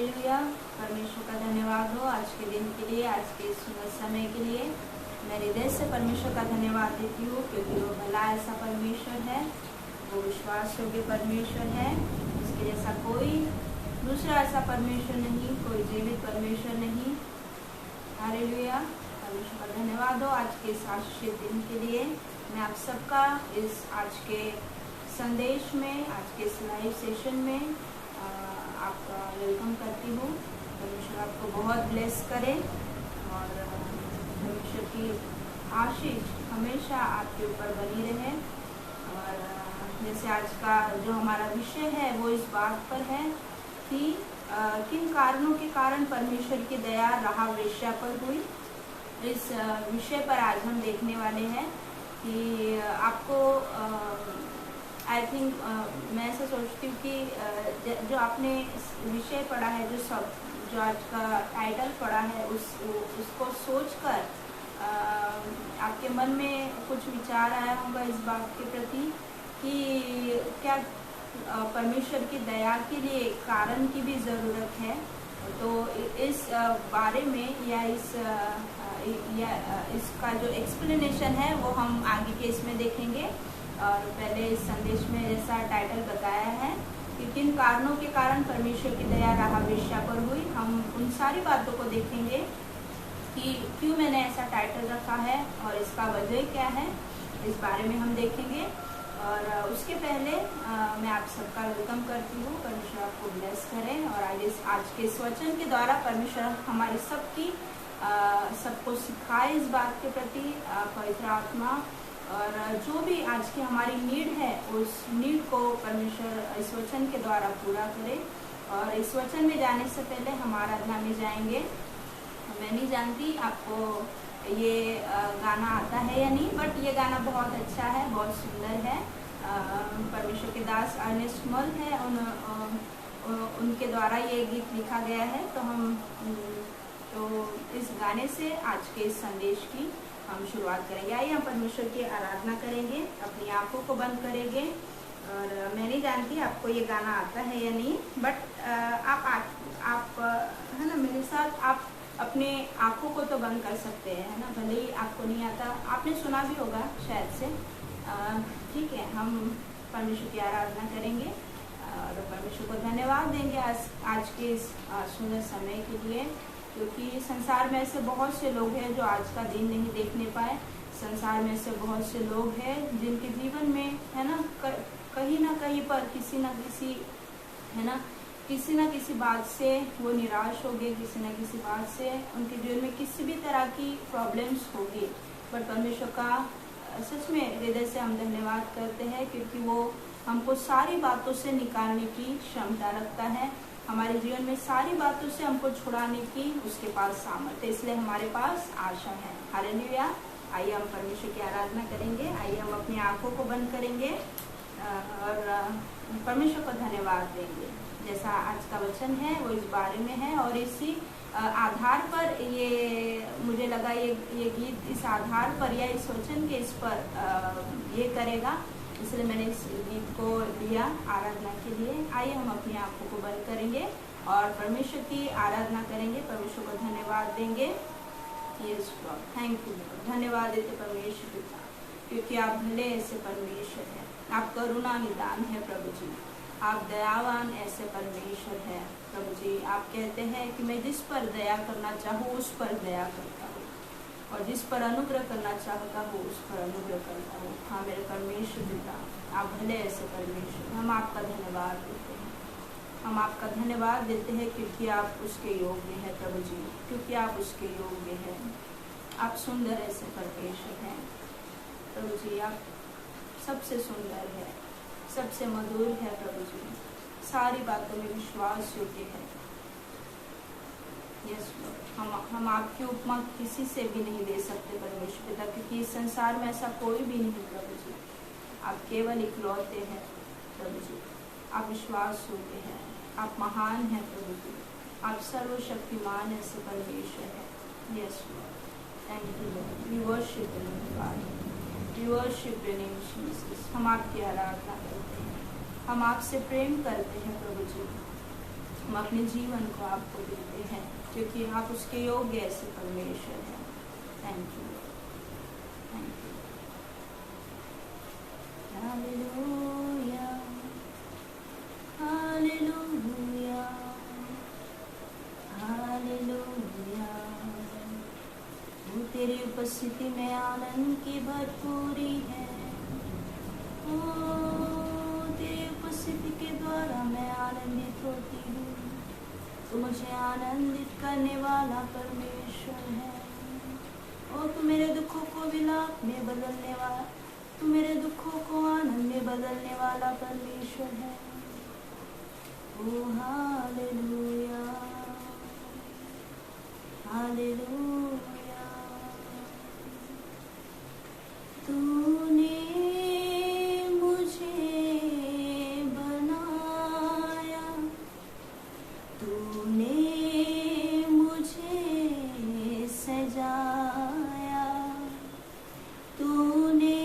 Hallelujah. परमेश्वर का धन्यवाद हो आज के दिन के लिए, आज के सुंदर समय के लिए। मैं हृदय से परमेश्वर का धन्यवाद देती हूँ क्योंकि वो भला ऐसा परमेश्वर है, वो विश्वास योग्य परमेश्वर है। उसके जैसा कोई दूसरा ऐसा परमेश्वर नहीं, कोई जीवित परमेश्वर नहीं। हालेलुया। परमेश्वर का धन्यवाद हो आज के इस आशीषित दिन के लिए। मैं आप सबका इस आज के संदेश में, आज के इस लाइव सेशन में आपका वेलकम करती हूँ। परमेश्वर आपको बहुत ब्लेस करे और परमेश्वर की आशीष हमेशा आपके ऊपर बनी रहे। और जैसे आज का जो हमारा विषय है वो इस बात पर है कि किन कारणों के कारण परमेश्वर की दया राहाब वेश्या पर हुई। इस विषय पर आज हम देखने वाले हैं कि आपको आई थिंक मैं ऐसा सोचती हूँ कि जो आपने विषय पढ़ा है, जो आज का टाइटल पढ़ा है, उसको सोचकर आपके मन में कुछ विचार आया होगा इस बात के प्रति कि क्या परमेश्वर की दया के लिए कारण की भी ज़रूरत है। तो इस बारे में या इसका जो एक्सप्लेनेशन है वो हम आगे के इसमें देखेंगे। और पहले इस संदेश में जैसा टाइटल बताया है कि किन कारणों के कारण परमेश्वर की दया राहाब वेश्या पर हुई, हम उन सारी बातों को देखेंगे कि क्यों मैंने ऐसा टाइटल रखा है और इसका वजह क्या है, इस बारे में हम देखेंगे। और उसके पहले मैं आप सबका वेलकम करती हूँ। परमेश्वर आपको ब्लेस करें और आज के इस वचन के द्वारा परमेश्वर हमारी सबको सिखाए इस बात के प्रति पवित्र आत्मा। और जो भी आज की हमारी नीड है उस नीड को परमेश्वर इस वचन के द्वारा पूरा करे। और इस वचन में जाने से पहले हम आराधना में जाएंगे। मैं नहीं जानती आपको ये गाना आता है या नहीं, बट ये गाना बहुत अच्छा है, बहुत सुंदर है। परमेश्वर के दास अर्नेस्ट मल है, उनके द्वारा ये गीत लिखा गया है। तो इस गाने से आज के इस संदेश की हम शुरुआत करेंगे। आइए हम परमेश्वर की आराधना करेंगे, अपनी आंखों को बंद करेंगे। और मैं नहीं जानती आपको ये गाना आता है या नहीं, बट आप है ना मेरे साथ आप अपने आंखों को तो बंद कर सकते हैं, है ना। भले ही आपको नहीं आता, आपने सुना भी होगा शायद से। ठीक है, हम परमेश्वर की आराधना करेंगे और परमेश्वर को धन्यवाद देंगे आज के इस सुंदर समय के लिए। क्योंकि संसार में ऐसे बहुत से लोग हैं जो आज का दिन नहीं देखने पाए। संसार में ऐसे बहुत से लोग हैं जिनके जीवन में है ना कहीं ना कहीं पर किसी ना किसी बात से वो निराश हो गए, किसी ना किसी बात से उनके जीवन में किसी भी तरह की प्रॉब्लम्स होगी। पर परमेश्वर का सच में हृदय से हम धन्यवाद करते हैं क्योंकि वो हमको सारी बातों से निकालने की क्षमता रखता है। हमारे जीवन में सारी बातों से हमको छुड़ाने की उसके पास सामर्थ्य, इसलिए हमारे पास आशा है। हालेलुया। आइए हम परमेश्वर की आराधना करेंगे। आइए हम अपनी आंखों को बंद करेंगे और परमेश्वर को धन्यवाद देंगे। जैसा आज का वचन है वो इस बारे में है और इसी आधार पर ये मुझे लगा ये गीत इस आधार पर या इस वचन के इस पर ये करेगा, इसलिए मैंने इस गीत को लिया आराधना के लिए। आइए हम अपनी आंखों को बंद करेंगे और परमेश्वर की आराधना करेंगे, परमेश्वर को धन्यवाद देंगे। Yes God, thank you. धन्यवाद देते परमेश्वर पिता क्योंकि आप भले ऐसे परमेश्वर हैं, आप करुणा निदान है प्रभु जी, आप दयावान ऐसे परमेश्वर है प्रभु जी। आप कहते हैं कि मैं जिस पर दया करना चाहूँ उस पर दया करता हूँ और जिस पर अनुग्रह करना चाहता हूँ उस पर अनुग्रह करता हूँ। हाँ मेरे परमेश्वर पिता, आप भले ऐसे परमेश्वर, हम आपका धन्यवाद देते हैं। हम आपका धन्यवाद देते हैं क्योंकि आप उसके योग्य हैं प्रभु जी, क्योंकि आप उसके योग्य हैं। आप सुंदर ऐसे परमेश्वर हैं प्रभु जी, आप सबसे सुंदर है, सबसे मधुर है प्रभु जी, सारी बातों में विश्वास योग्य है। यस हम आपकी उपमा किसी से भी नहीं दे सकते परमेश्वर पिता, क्योंकि इस संसार में ऐसा कोई भी नहीं प्रभु जी। आप केवल इकलौते हैं प्रभु जी, आप विश्वास योग्य हैं, आप महान हैं प्रभु जी, आप सर्वशक्तिमान ऐसे परमेश्वर है। Yes thank you Lord, we worship you God, we worship your name Jesus. हम आपकी आराधना करते हैं, हम आपसे प्रेम करते हैं प्रभु जी। हम अपने जीवन को आपको देते हैं, क्योंकि आप उसके योग्य ऐसे परमेश्वर हैं। Thank you, thank you. Hallelujah, hallelujah, hallelujah. वो तेरी उपस्थिति में आनंद की भरपूरी है। ओ तेरी उपस्थिति के द्वारा मैं आनंदित होती हूँ। तू मुझे आनंदित करने वाला परमेश्वर है। ओ तू मेरे दुखों को विलाप में बदलने वाला, तू मेरे दुखों को आनंद में बदलने वाला परमेश्वर है। ओ हालेलुया, हालेलुया। तूने मुझे बनाया, तूने मुझे सजाया, तूने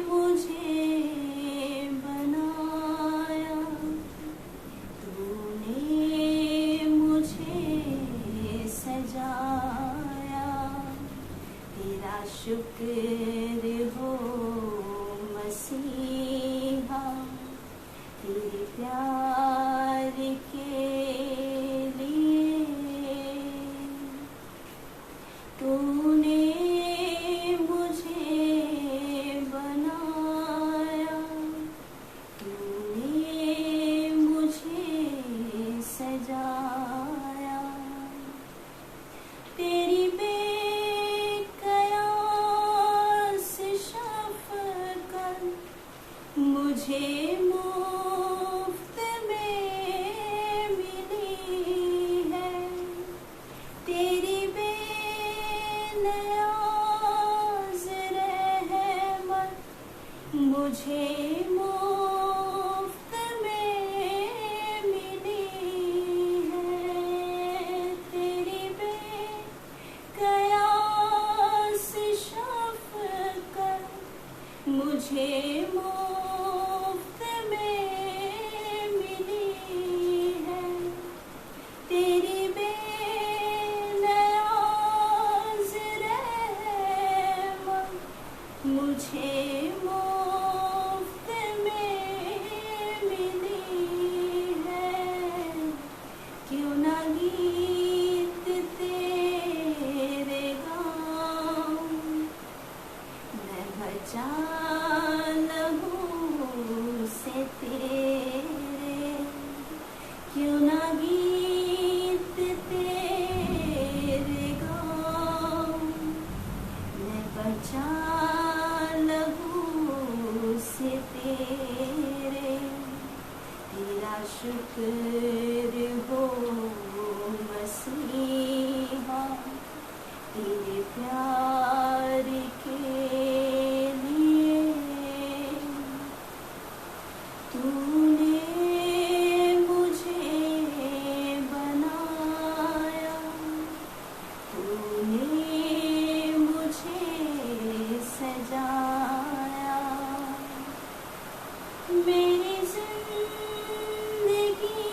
मुझे बनाया, तूने मुझे सजाया। तेरा शुक्र हो मसीहा, तेरे प्यार के लिए। तूने मुझे बनाया, तूने मुझे सजाया। तेरी बेकयास शफ़क़त मुझे मुफ्त में मिली है। तेरी बेनियाज़ रहमत मुझे मुफ्त में मिली है। तेरी बेकयास शफ़क़त मुझे मुफ्त में मिली है। तेरी बेनियाज़ रहमत मुझे मुफ्त में मिली है। क्यों ना गीत तेरे गाऊं, मैं बचा लहू से तेरे। क्यों ना गीत तेरे गाऊं, मैं बचा लहू से तेरे। तेरा शुक्र हो मसीहा, तेरे प्यार के लिए। तूने मुझे बनाया, तूने मुझे सजाया। मेरी जिंदगी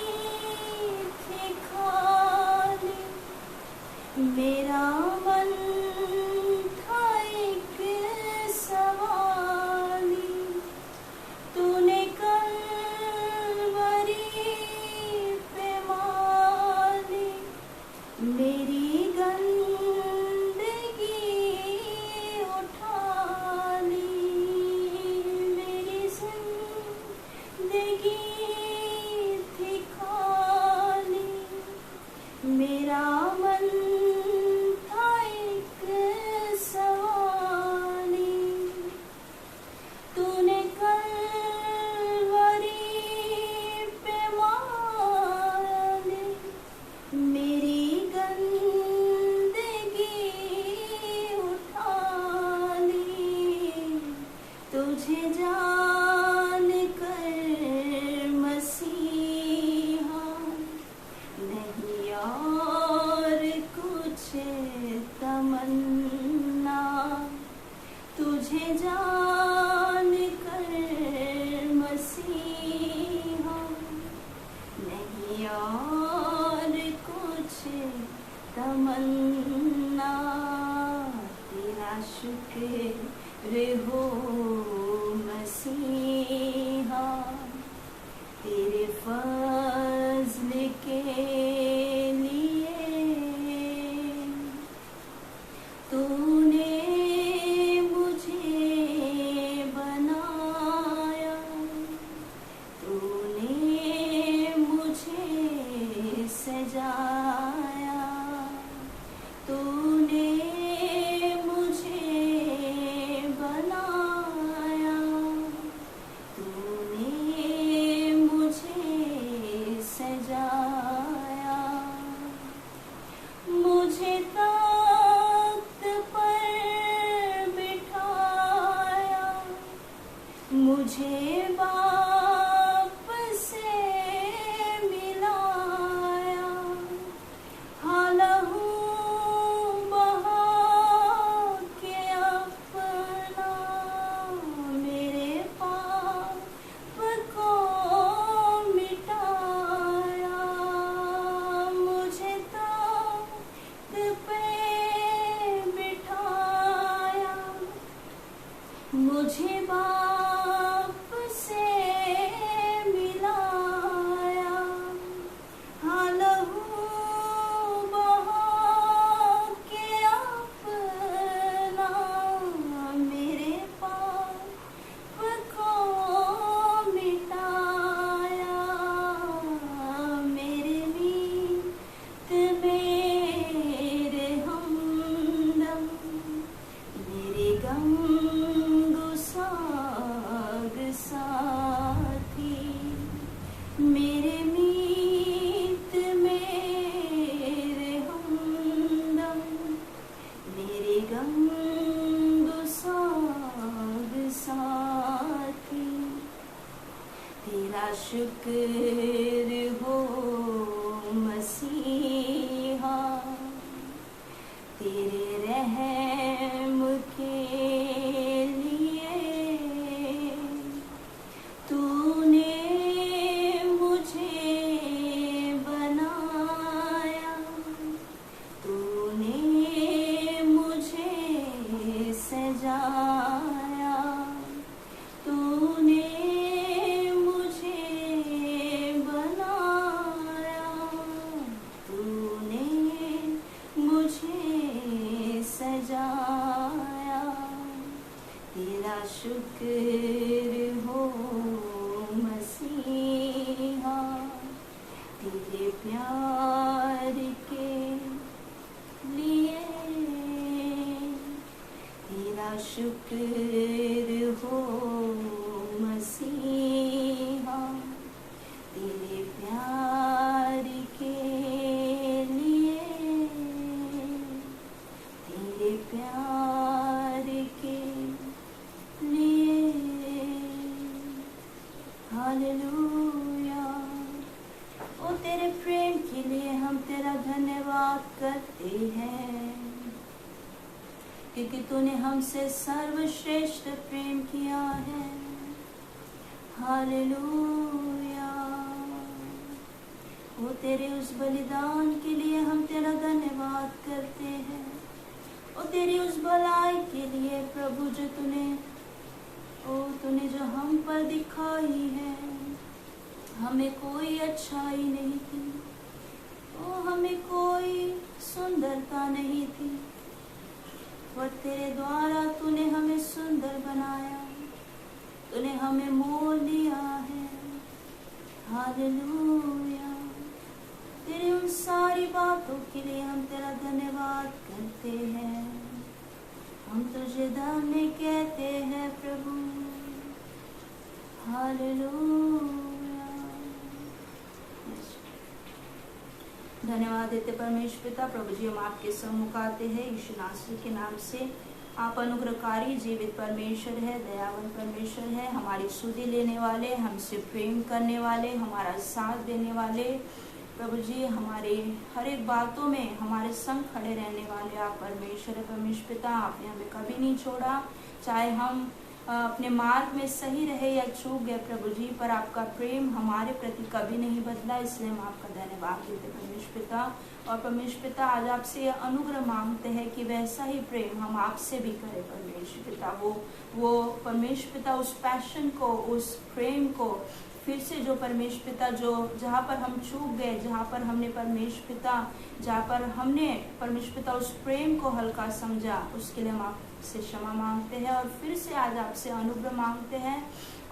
थी खाली, मेरा मन था एक सवाली। तूने कलवरी पे माली मेरी गंदगी उठा ली। मेरी जिंदगी थी खाली, मेरा मन था एक सवाली। तूने कलवरी पे माली मेरी गंदगी उठा ली। तुझे जान कर मसीहा, नहीं और कुछ तमन्ना। तुझे जान कर मसीहा, नहीं और सजाया, तूने मुझे बनाया, तूने मुझे सजाया, मुझे तख्त पर बिठाया, मुझे बाप से मिलाया, हाँ लहू बहा के अपना मेरे पाप को मिटाया, मुझे तख्त पे बिठाया, मुझे बाप से मिलाया, हाँ लहू बहा के अपना मेरे पाप को मिटाया, मेरे मीत मेरे हमदम, मेरे गम गुसाग साथी, मेरे मीत मेरे हमदम, मेरे गम गुसाग साथी, तेरा शुक्र हो मसीहा, तेरे रहम के लिए तूने मुझे बनाया, तूने मुझे सजाया, तूने मुझे बनाया, तूने मुझे सजाया, तेरा शुक्र हो मसीहा, तेरे प्यार के लिए तेरा शुक्र हो मसीहा, तेरे प्यार के लिए, तेरे प्यार के लिए, हालेलुया। ओ तेरे प्रेम के लिए हम तेरा धन्यवाद करते हैं, क्योंकि तूने हमसे सर्वश्रेष्ठ प्रेम किया है। हालेलुया। वो तेरे उस बलिदान के लिए हम तेरा धन्यवाद करते हैं, और तेरी उस भलाई के लिए प्रभु जो तूने जो हम पर दिखाई है। हमें कोई अच्छाई नहीं थी, हमें कोई सुंदरता नहीं थी, पर तेरे द्वारा तूने हमें सुंदर बनाया, तूने हमें मोल लिया है। हालेलुया। तेरी उन सारी बातों के लिए हम तेरा धन्यवाद करते हैं। हम तुझे धन्य कहते हैं प्रभु। हालेलुया। धन्यवाद देते परमेश्वर पिता। प्रभु जी हम आपके सम्मुख आते हैं यीशु नासरी के नाम से। आप अनुग्रहकारी जीवित परमेश्वर है, दयावान परमेश्वर है, हमारी सुधि लेने वाले, हमसे प्रेम करने वाले, हमारा साथ देने वाले। प्रभु जी हमारे हर एक बातों में हमारे संग खड़े रहने वाले आप परमेश्वर है। परमेश्वर पिता आपने हमें कभी नहीं छोड़ा, चाहे हम अपने मार्ग में सही रहे या चूक गए प्रभु जी, पर आपका प्रेम हमारे प्रति कभी नहीं बदला, इसलिए हम आपका धन्यवाद देते परमेश्वर पिता। और परमेश्वर पिता आज आपसे यह अनुग्रह मांगते हैं कि वैसा ही प्रेम हम आपसे भी करें परमेश्वर पिता। वो परमेश्वर पिता उस पैशन को, उस प्रेम को फिर से जो परमेश्वर पिता जो जहाँ पर हम चूक गए, जहाँ पर हमने परमेश्वर पिता उस प्रेम को हल्का समझा, उसके लिए हम से क्षमा मांगते हैं और फिर से आज आपसे अनुग्रह मांगते हैं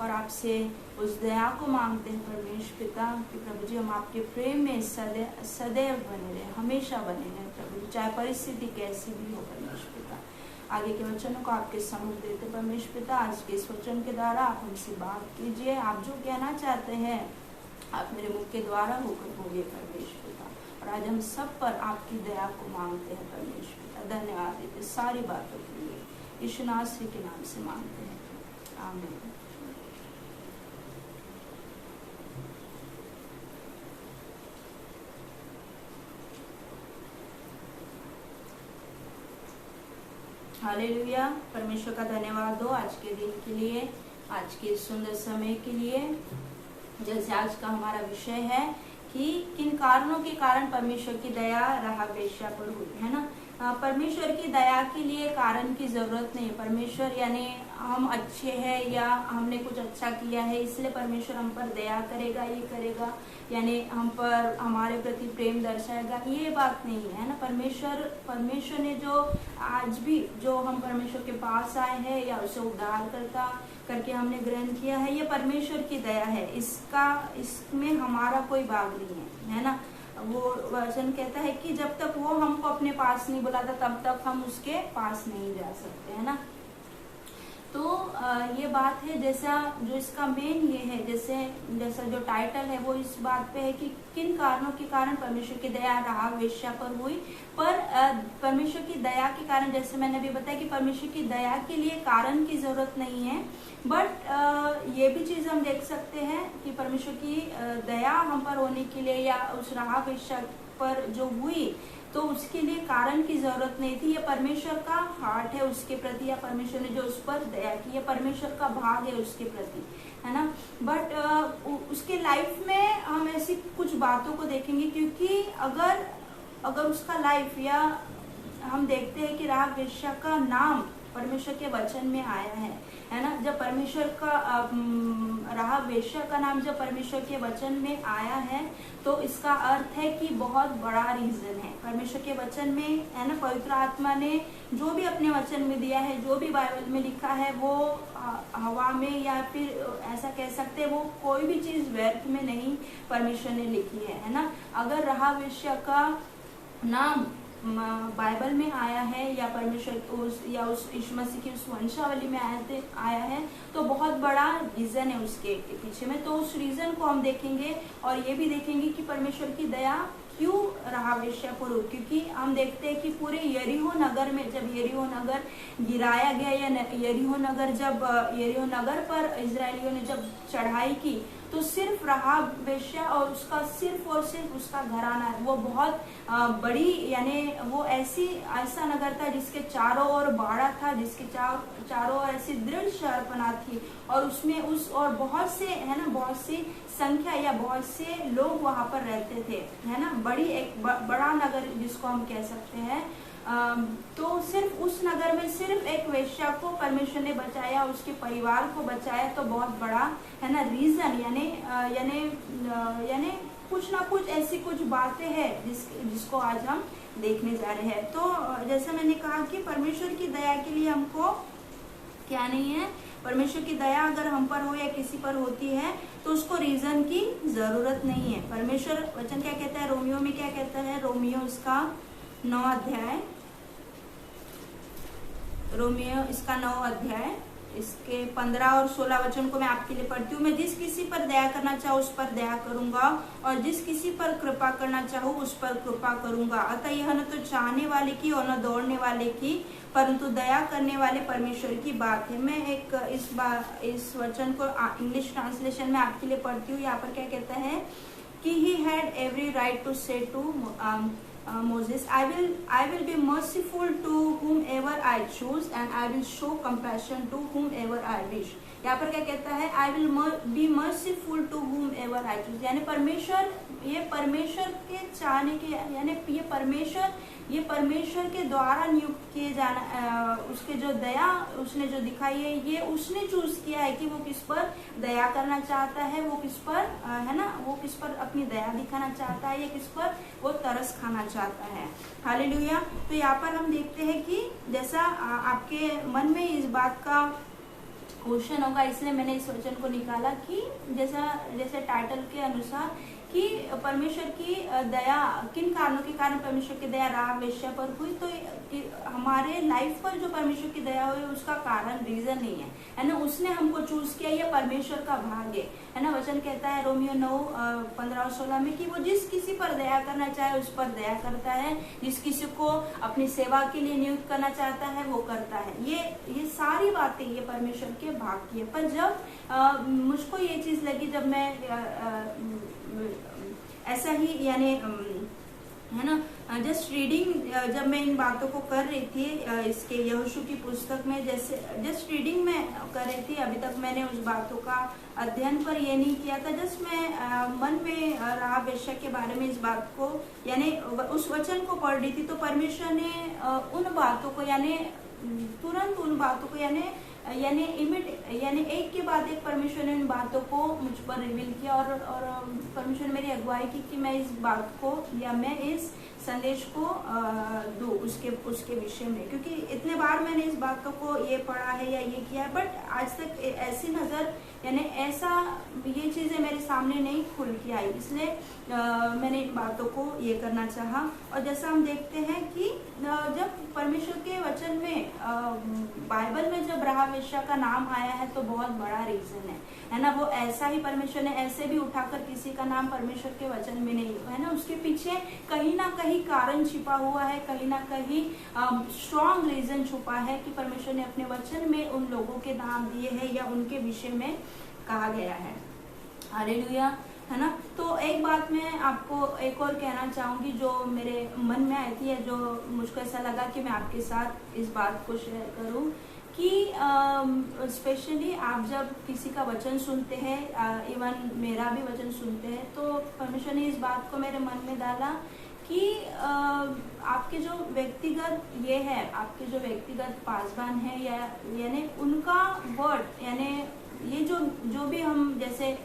और आपसे उस दया को मांगते हैं परमेश्वर पिता कि प्रभु जी हम आपके प्रेम में सदैव बने रहे, हमेशा बने रहे प्रभु जी, चाहे परिस्थिति कैसी भी हो परमेश्वर पिता। आगे के वचनों को आपके सम्मुख देते परमेश्वर पिता, आज के इस वचन के द्वारा आप हमसे बात कीजिए, आप जो कहना चाहते हैं आप मेरे मुख के द्वारा होकर बोलिए परमेश्वर पिता। और आज हम सब पर आपकी दया को मांगते हैं परमेश्वर पिता। धन्यवाद देते सारी बातों के लिए, यीशु नासरी के नाम से मांगते हैं, आमीन। हालेलुया, परमेश्वर का धन्यवाद दो आज के दिन के लिए, आज के सुंदर समय के लिए। जैसे आज का हमारा विषय है कि किन कारणों के कारण परमेश्वर की दया राहाब वेश्या पर हुई, है ना। परमेश्वर की दया के लिए कारण की जरूरत नहीं। परमेश्वर यानी हम अच्छे हैं या हमने कुछ अच्छा किया है इसलिए परमेश्वर हम पर दया करेगा, ये करेगा, यानी हम पर हमारे प्रति प्रेम दर्शाएगा, ये बात नहीं है ना। परमेश्वर ने जो आज भी जो हम परमेश्वर के पास आए हैं या उसे उद्धार करके हमने ग्रहण किया है, ये परमेश्वर की दया है। इसमें हमारा कोई भाग नहीं है ना। वो वचन कहता है कि जब तक वो हमको अपने पास नहीं बुलाता तब तक हम उसके पास नहीं जा सकते, है ना। तो ये बात है, जैसा जो इसका मेन ये है, जैसा जो टाइटल है वो इस बात पे है कि किन कारणों के कारण परमेश्वर की दया राहाब वेश्या पर हुई। पर परमेश्वर की दया के कारण, जैसे मैंने अभी बताया कि परमेश्वर की दया के लिए कारण की जरूरत नहीं है, बट ये भी चीज हम देख सकते हैं कि परमेश्वर की दया हम पर होने के लिए या उस राहाब वेश्या पर जो हुई तो उसके लिए कारण की जरूरत नहीं थी। ये परमेश्वर का हार्ट है उसके प्रति, या परमेश्वर ने जो उस पर दया की, ये परमेश्वर का भाग है उसके प्रति, है ना। बट उसके लाइफ में हम ऐसी कुछ बातों को देखेंगे, क्योंकि अगर उसका लाइफ, या हम देखते हैं कि राहाब वेश्या का नाम परमेश्वर के वचन में आया है ना। जब परमेश्वर का राहाब वेश्या का नाम जब परमेश्वर के वचन में आया है तो इसका अर्थ है कि बहुत बड़ा रीजन है परमेश्वर के वचन में, है ना। पवित्र आत्मा ने जो भी अपने वचन में दिया है, जो भी बाइबल में लिखा है, वो हवा में या फिर ऐसा कह सकते हैं वो कोई भी चीज व्यर्थ में नहीं परमेश्वर ने लिखी है ना। अगर राहाब वेश्या का नाम बाइबल में आया है या परमेश्वर उस यीशु मसीह की उस वंशावली में आया है तो बहुत बड़ा रीजन है उसके पीछे में। तो उस रीजन को हम देखेंगे और ये भी देखेंगे कि परमेश्वर की दया क्यों राहाब वेश्या पर हुई। क्योंकि हम देखते हैं कि पूरे यरीहो नगर में जब यरीहो नगर गिराया गया, या यरीहो नगर पर इजरायलियों ने जब चढ़ाई की तो सिर्फ राहाब वेश्या और सिर्फ उसका घराना, वो बहुत बड़ी, यानी वो ऐसा नगर था जिसके चारों ओर बाड़ा था, जिसके चारों ओर ऐसी दृढ़ शहरपना थी, और उसमें और बहुत से, है ना, बहुत सी संख्या या बहुत से लोग वहां पर रहते थे, है ना। बड़ा नगर जिसको हम कह सकते हैं। तो सिर्फ उस नगर में सिर्फ एक वेश्या को परमेश्वर ने बचाया, उसके परिवार को बचाया, तो बहुत बड़ा, है ना, रीजन, यानी कुछ ना कुछ ऐसी कुछ बातें हैं जिसको आज हम देखने जा रहे हैं। तो जैसा मैंने कहा कि परमेश्वर की दया के लिए हमको क्या नहीं है, परमेश्वर की दया अगर हम पर हो या किसी पर होती है तो उसको रीजन की जरूरत नहीं है। परमेश्वर वचन क्या कहता है, रोमियो में क्या कहता है, रोमियो इसका 9 अध्याय, रोमियो इसका 9 अध्याय इसके 15 और 16 वचन को मैं आपके लिए पढ़ती हूँ। मैं जिस किसी पर दया करना चाहूँ उस पर दया करूंगा, और जिस किसी पर कृपा करना चाहूँ उस पर कृपा करूंगा। अतः यह न तो चाहने वाले की और न दौड़ने वाले की, परंतु दया करने वाले परमेश्वर की बात है। मैं इस वचन को इंग्लिश ट्रांसलेशन में आपके लिए पढ़ती हूँ। यहाँ पर क्या कहता है कि he had every right to say to Moses, I will be merciful to whomever I choose and I will show compassion to whomever I wish। यहाँ पर क्या कहता है, I will be merciful to whomever I choose, यानी परमेश्वर ये परमेश्वर के चाहने के, यानी ये परमेश्वर के द्वारा नियुक्त किए जाना, उसके जो दया उसने जो दिखाई है, ये उसने चूज किया है कि वो किस पर दया करना चाहता है, वो किस पर है ना, वो किस पर अपनी दया दिखाना चाहता है, या किस पर वो तरस खाना चाहता है। हालेलुया। तो यहाँ पर हम देखते हैं कि जैसा आपके मन में इस बात का क्वेश्चन होगा, इसलिए मैंने इस वचन को निकाला कि जैसे टाइटल के अनुसार कि परमेश्वर की दया, किन कारणों के कारण परमेश्वर की दया राहाब वेश्या पर हुई। तो हमारे लाइफ पर जो परमेश्वर की दया हुई उसका कारण, रीजन नहीं है ना, उसने हमको चूज किया, ये परमेश्वर का भाग्य है ना। वचन कहता है रोमियो 9:15-16 में कि वो जिस किसी पर दया करना चाहे उस पर दया करता है, जिस किसी को अपनी सेवा के लिए नियुक्त करना चाहता है वो करता है। ये सारी बातें ये परमेश्वर के भाग्य। पर जब मुझको ये चीज लगी, जब मैं ऐसा ही यानी है ना जस्ट रीडिंग, जब मैं इन बातों को कर रही थी इसके यहोशू की पुस्तक में, जैसे जस्ट रीडिंग में कर रही थी, अभी तक मैंने उस बातों का अध्ययन पर ये नहीं किया था। जस्ट मैं मन में राहाब वेश्या के बारे में इस बात को यानी उस वचन को पढ़ रही थी, तो परमेश्वर ने उन बातों को यानी तुरंत उन बातों को यानी एक के बाद एक परमेश्वर ने इन बातों को मुझ पर रिवील किया, और परमेश्वर ने मेरी अगुवाई की कि मैं इस बात को या मैं इस संदेश को दूं उसके विषय में, क्योंकि इतने बार मैंने इस बातों को ये पढ़ा है या ये किया है, बट आज तक ऐसी नजर यानी ऐसा ये चीजें मेरे सामने नहीं खुल के आई, इसलिए मैंने इन बातों को ये करना चाहा। और जैसा हम देखते हैं कि जब परमेश्वर के वचन में बाइबल में जब राहाब वेश्या का नाम आया है तो बहुत बड़ा रीजन है ना। वो ऐसा ही परमेश्वर ने ऐसे भी उठाकर किसी का नाम परमेश्वर के वचन में नहीं है ना, उसके पीछे कहीं ना कहीं कारण छिपा हुआ है, कहीं ना कहीं स्ट्रॉन्ग रीजन छुपा है कि परमेश्वर ने अपने वचन में उन लोगों के नाम दिए हैं या उनके विषय में कहा गया है। हालेलुया, है ना। तो एक बात मैं आपको एक और कहना चाहूंगी जो मेरे मन में आई थी, जो मुझको ऐसा लगा कि मैं आपके साथ इस बात को शेयर करूं कि स्पेशली आप जब किसी का वचन सुनते हैं, इवन मेरा भी वचन सुनते हैं, तो परमेश्वर ने इस बात को मेरे मन में डाला कि आपके जो व्यक्तिगत ये है, आपके जो व्यक्तिगत पासवान है यानी उनका वर्ड, यानी ये जो भी हम जैसे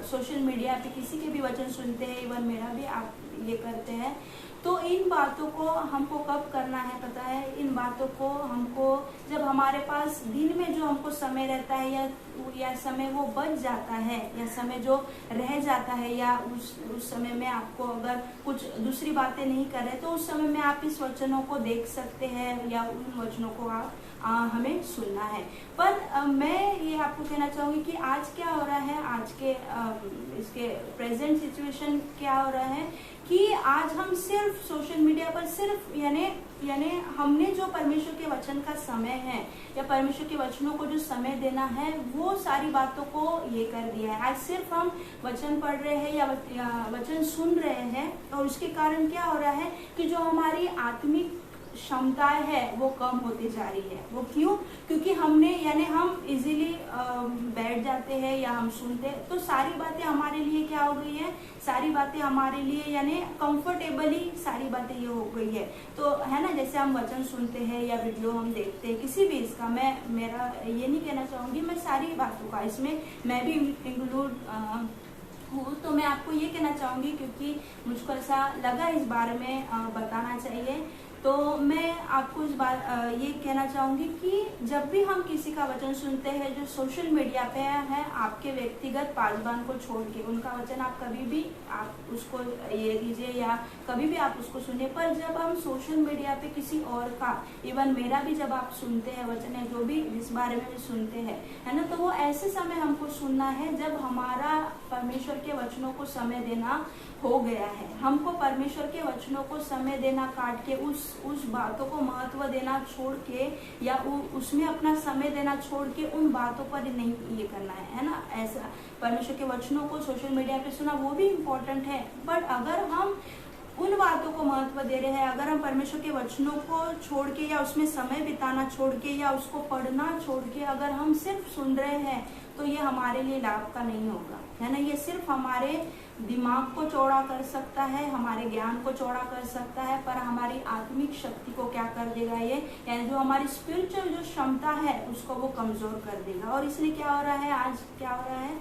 सोशल मीडिया पे किसी के भी वचन सुनते हैं, इवन मेरा भी आप ये करते हैं, तो इन बातों को हमको कब करना है पता है। इन बातों को हमको जब हमारे पास दिन में जो हमको समय रहता है या समय वो बच जाता है या समय जो रह जाता है, या उस समय में आपको अगर कुछ दूसरी बातें नहीं कर रहे तो उस समय में आप इस वचनों को देख सकते हैं या उन वचनों को आप हमें सुनना है। पर मैं ये आपको कहना चाहूंगी कि आज क्या हो रहा है, आज के इसके प्रेजेंट सिचुएशन क्या हो रहा है कि आज हम सिर्फ सोशल मीडिया पर सिर्फ यानी हमने जो परमेश्वर के वचन का समय है या परमेश्वर के वचनों को जो समय देना है वो सारी बातों को ये कर दिया है। आज सिर्फ हम वचन पढ़ रहे हैं या वचन सुन रहे हैं, और उसके कारण क्या हो रहा है कि जो हमारी आत्मिक क्षमताएं है वो कम होती जा रही है। वो क्यों? क्योंकि हमने हम इजीली बैठ जाते हैं या हम सुनते हैं, तो सारी बातें हमारे लिए क्या हो गई है, सारी बातें हमारे लिए कंफर्टेबली सारी बातें ये हो गई है। तो है ना, जैसे हम वचन सुनते हैं या वीडियो हम देखते हैं, किसी भी इसका मेरा ये नहीं कहना चाहूंगी, मैं सारी बातों का इसमें मैं भी इंक्लूड हूँ। तो मैं आपको ये कहना चाहूंगी क्योंकि मुझको ऐसा लगा इस बारे में बताना चाहिए, तो मैं आपको इस बार ये कहना चाहूंगी कि जब भी हम किसी का वचन सुनते हैं जो सोशल मीडिया पे है, आपके व्यक्तिगत पासवान को छोड़ के उनका वचन आप कभी भी आप उसको ये लीजिए या कभी भी आप उसको सुनिए। पर जब हम सोशल मीडिया पे किसी और का, इवन मेरा भी जब आप सुनते हैं वचन है, जो भी जिस बारे में भी सुनते हैं, है ना, तो वो ऐसे समय हमको सुनना है जब हमारा परमेश्वर के वचनों को समय देना हो गया है। हमको परमेश्वर के वचनों को समय देना काट के उस बातों को महत्व देना छोड़ के या उसमें अपना समय देना छोड़ के उन बातों पर नहीं ये करना है ना। ऐसा परमेश्वर के वचनों को सोशल मीडिया पे सुना वो भी इम्पोर्टेंट है, बट अगर हम उन बातों को महत्व दे रहे हैं, अगर हम परमेश्वर के वचनों को छोड़ के या उसमें समय बिताना छोड़ के या उसको पढ़ना छोड़ के अगर हम सिर्फ सुन रहे हैं, तो ये हमारे लिए लाभ का नहीं होगा, है ना। ये सिर्फ हमारे दिमाग को चौड़ा कर सकता है, हमारे ज्ञान को चौड़ा कर सकता है, पर हमारी आत्मिक शक्ति को क्या कर देगा ये, यानी जो हमारी स्पिरिचुअल जो क्षमता है उसको वो कमजोर कर देगा। और इसलिए क्या हो रहा है, आज क्या हो रहा है,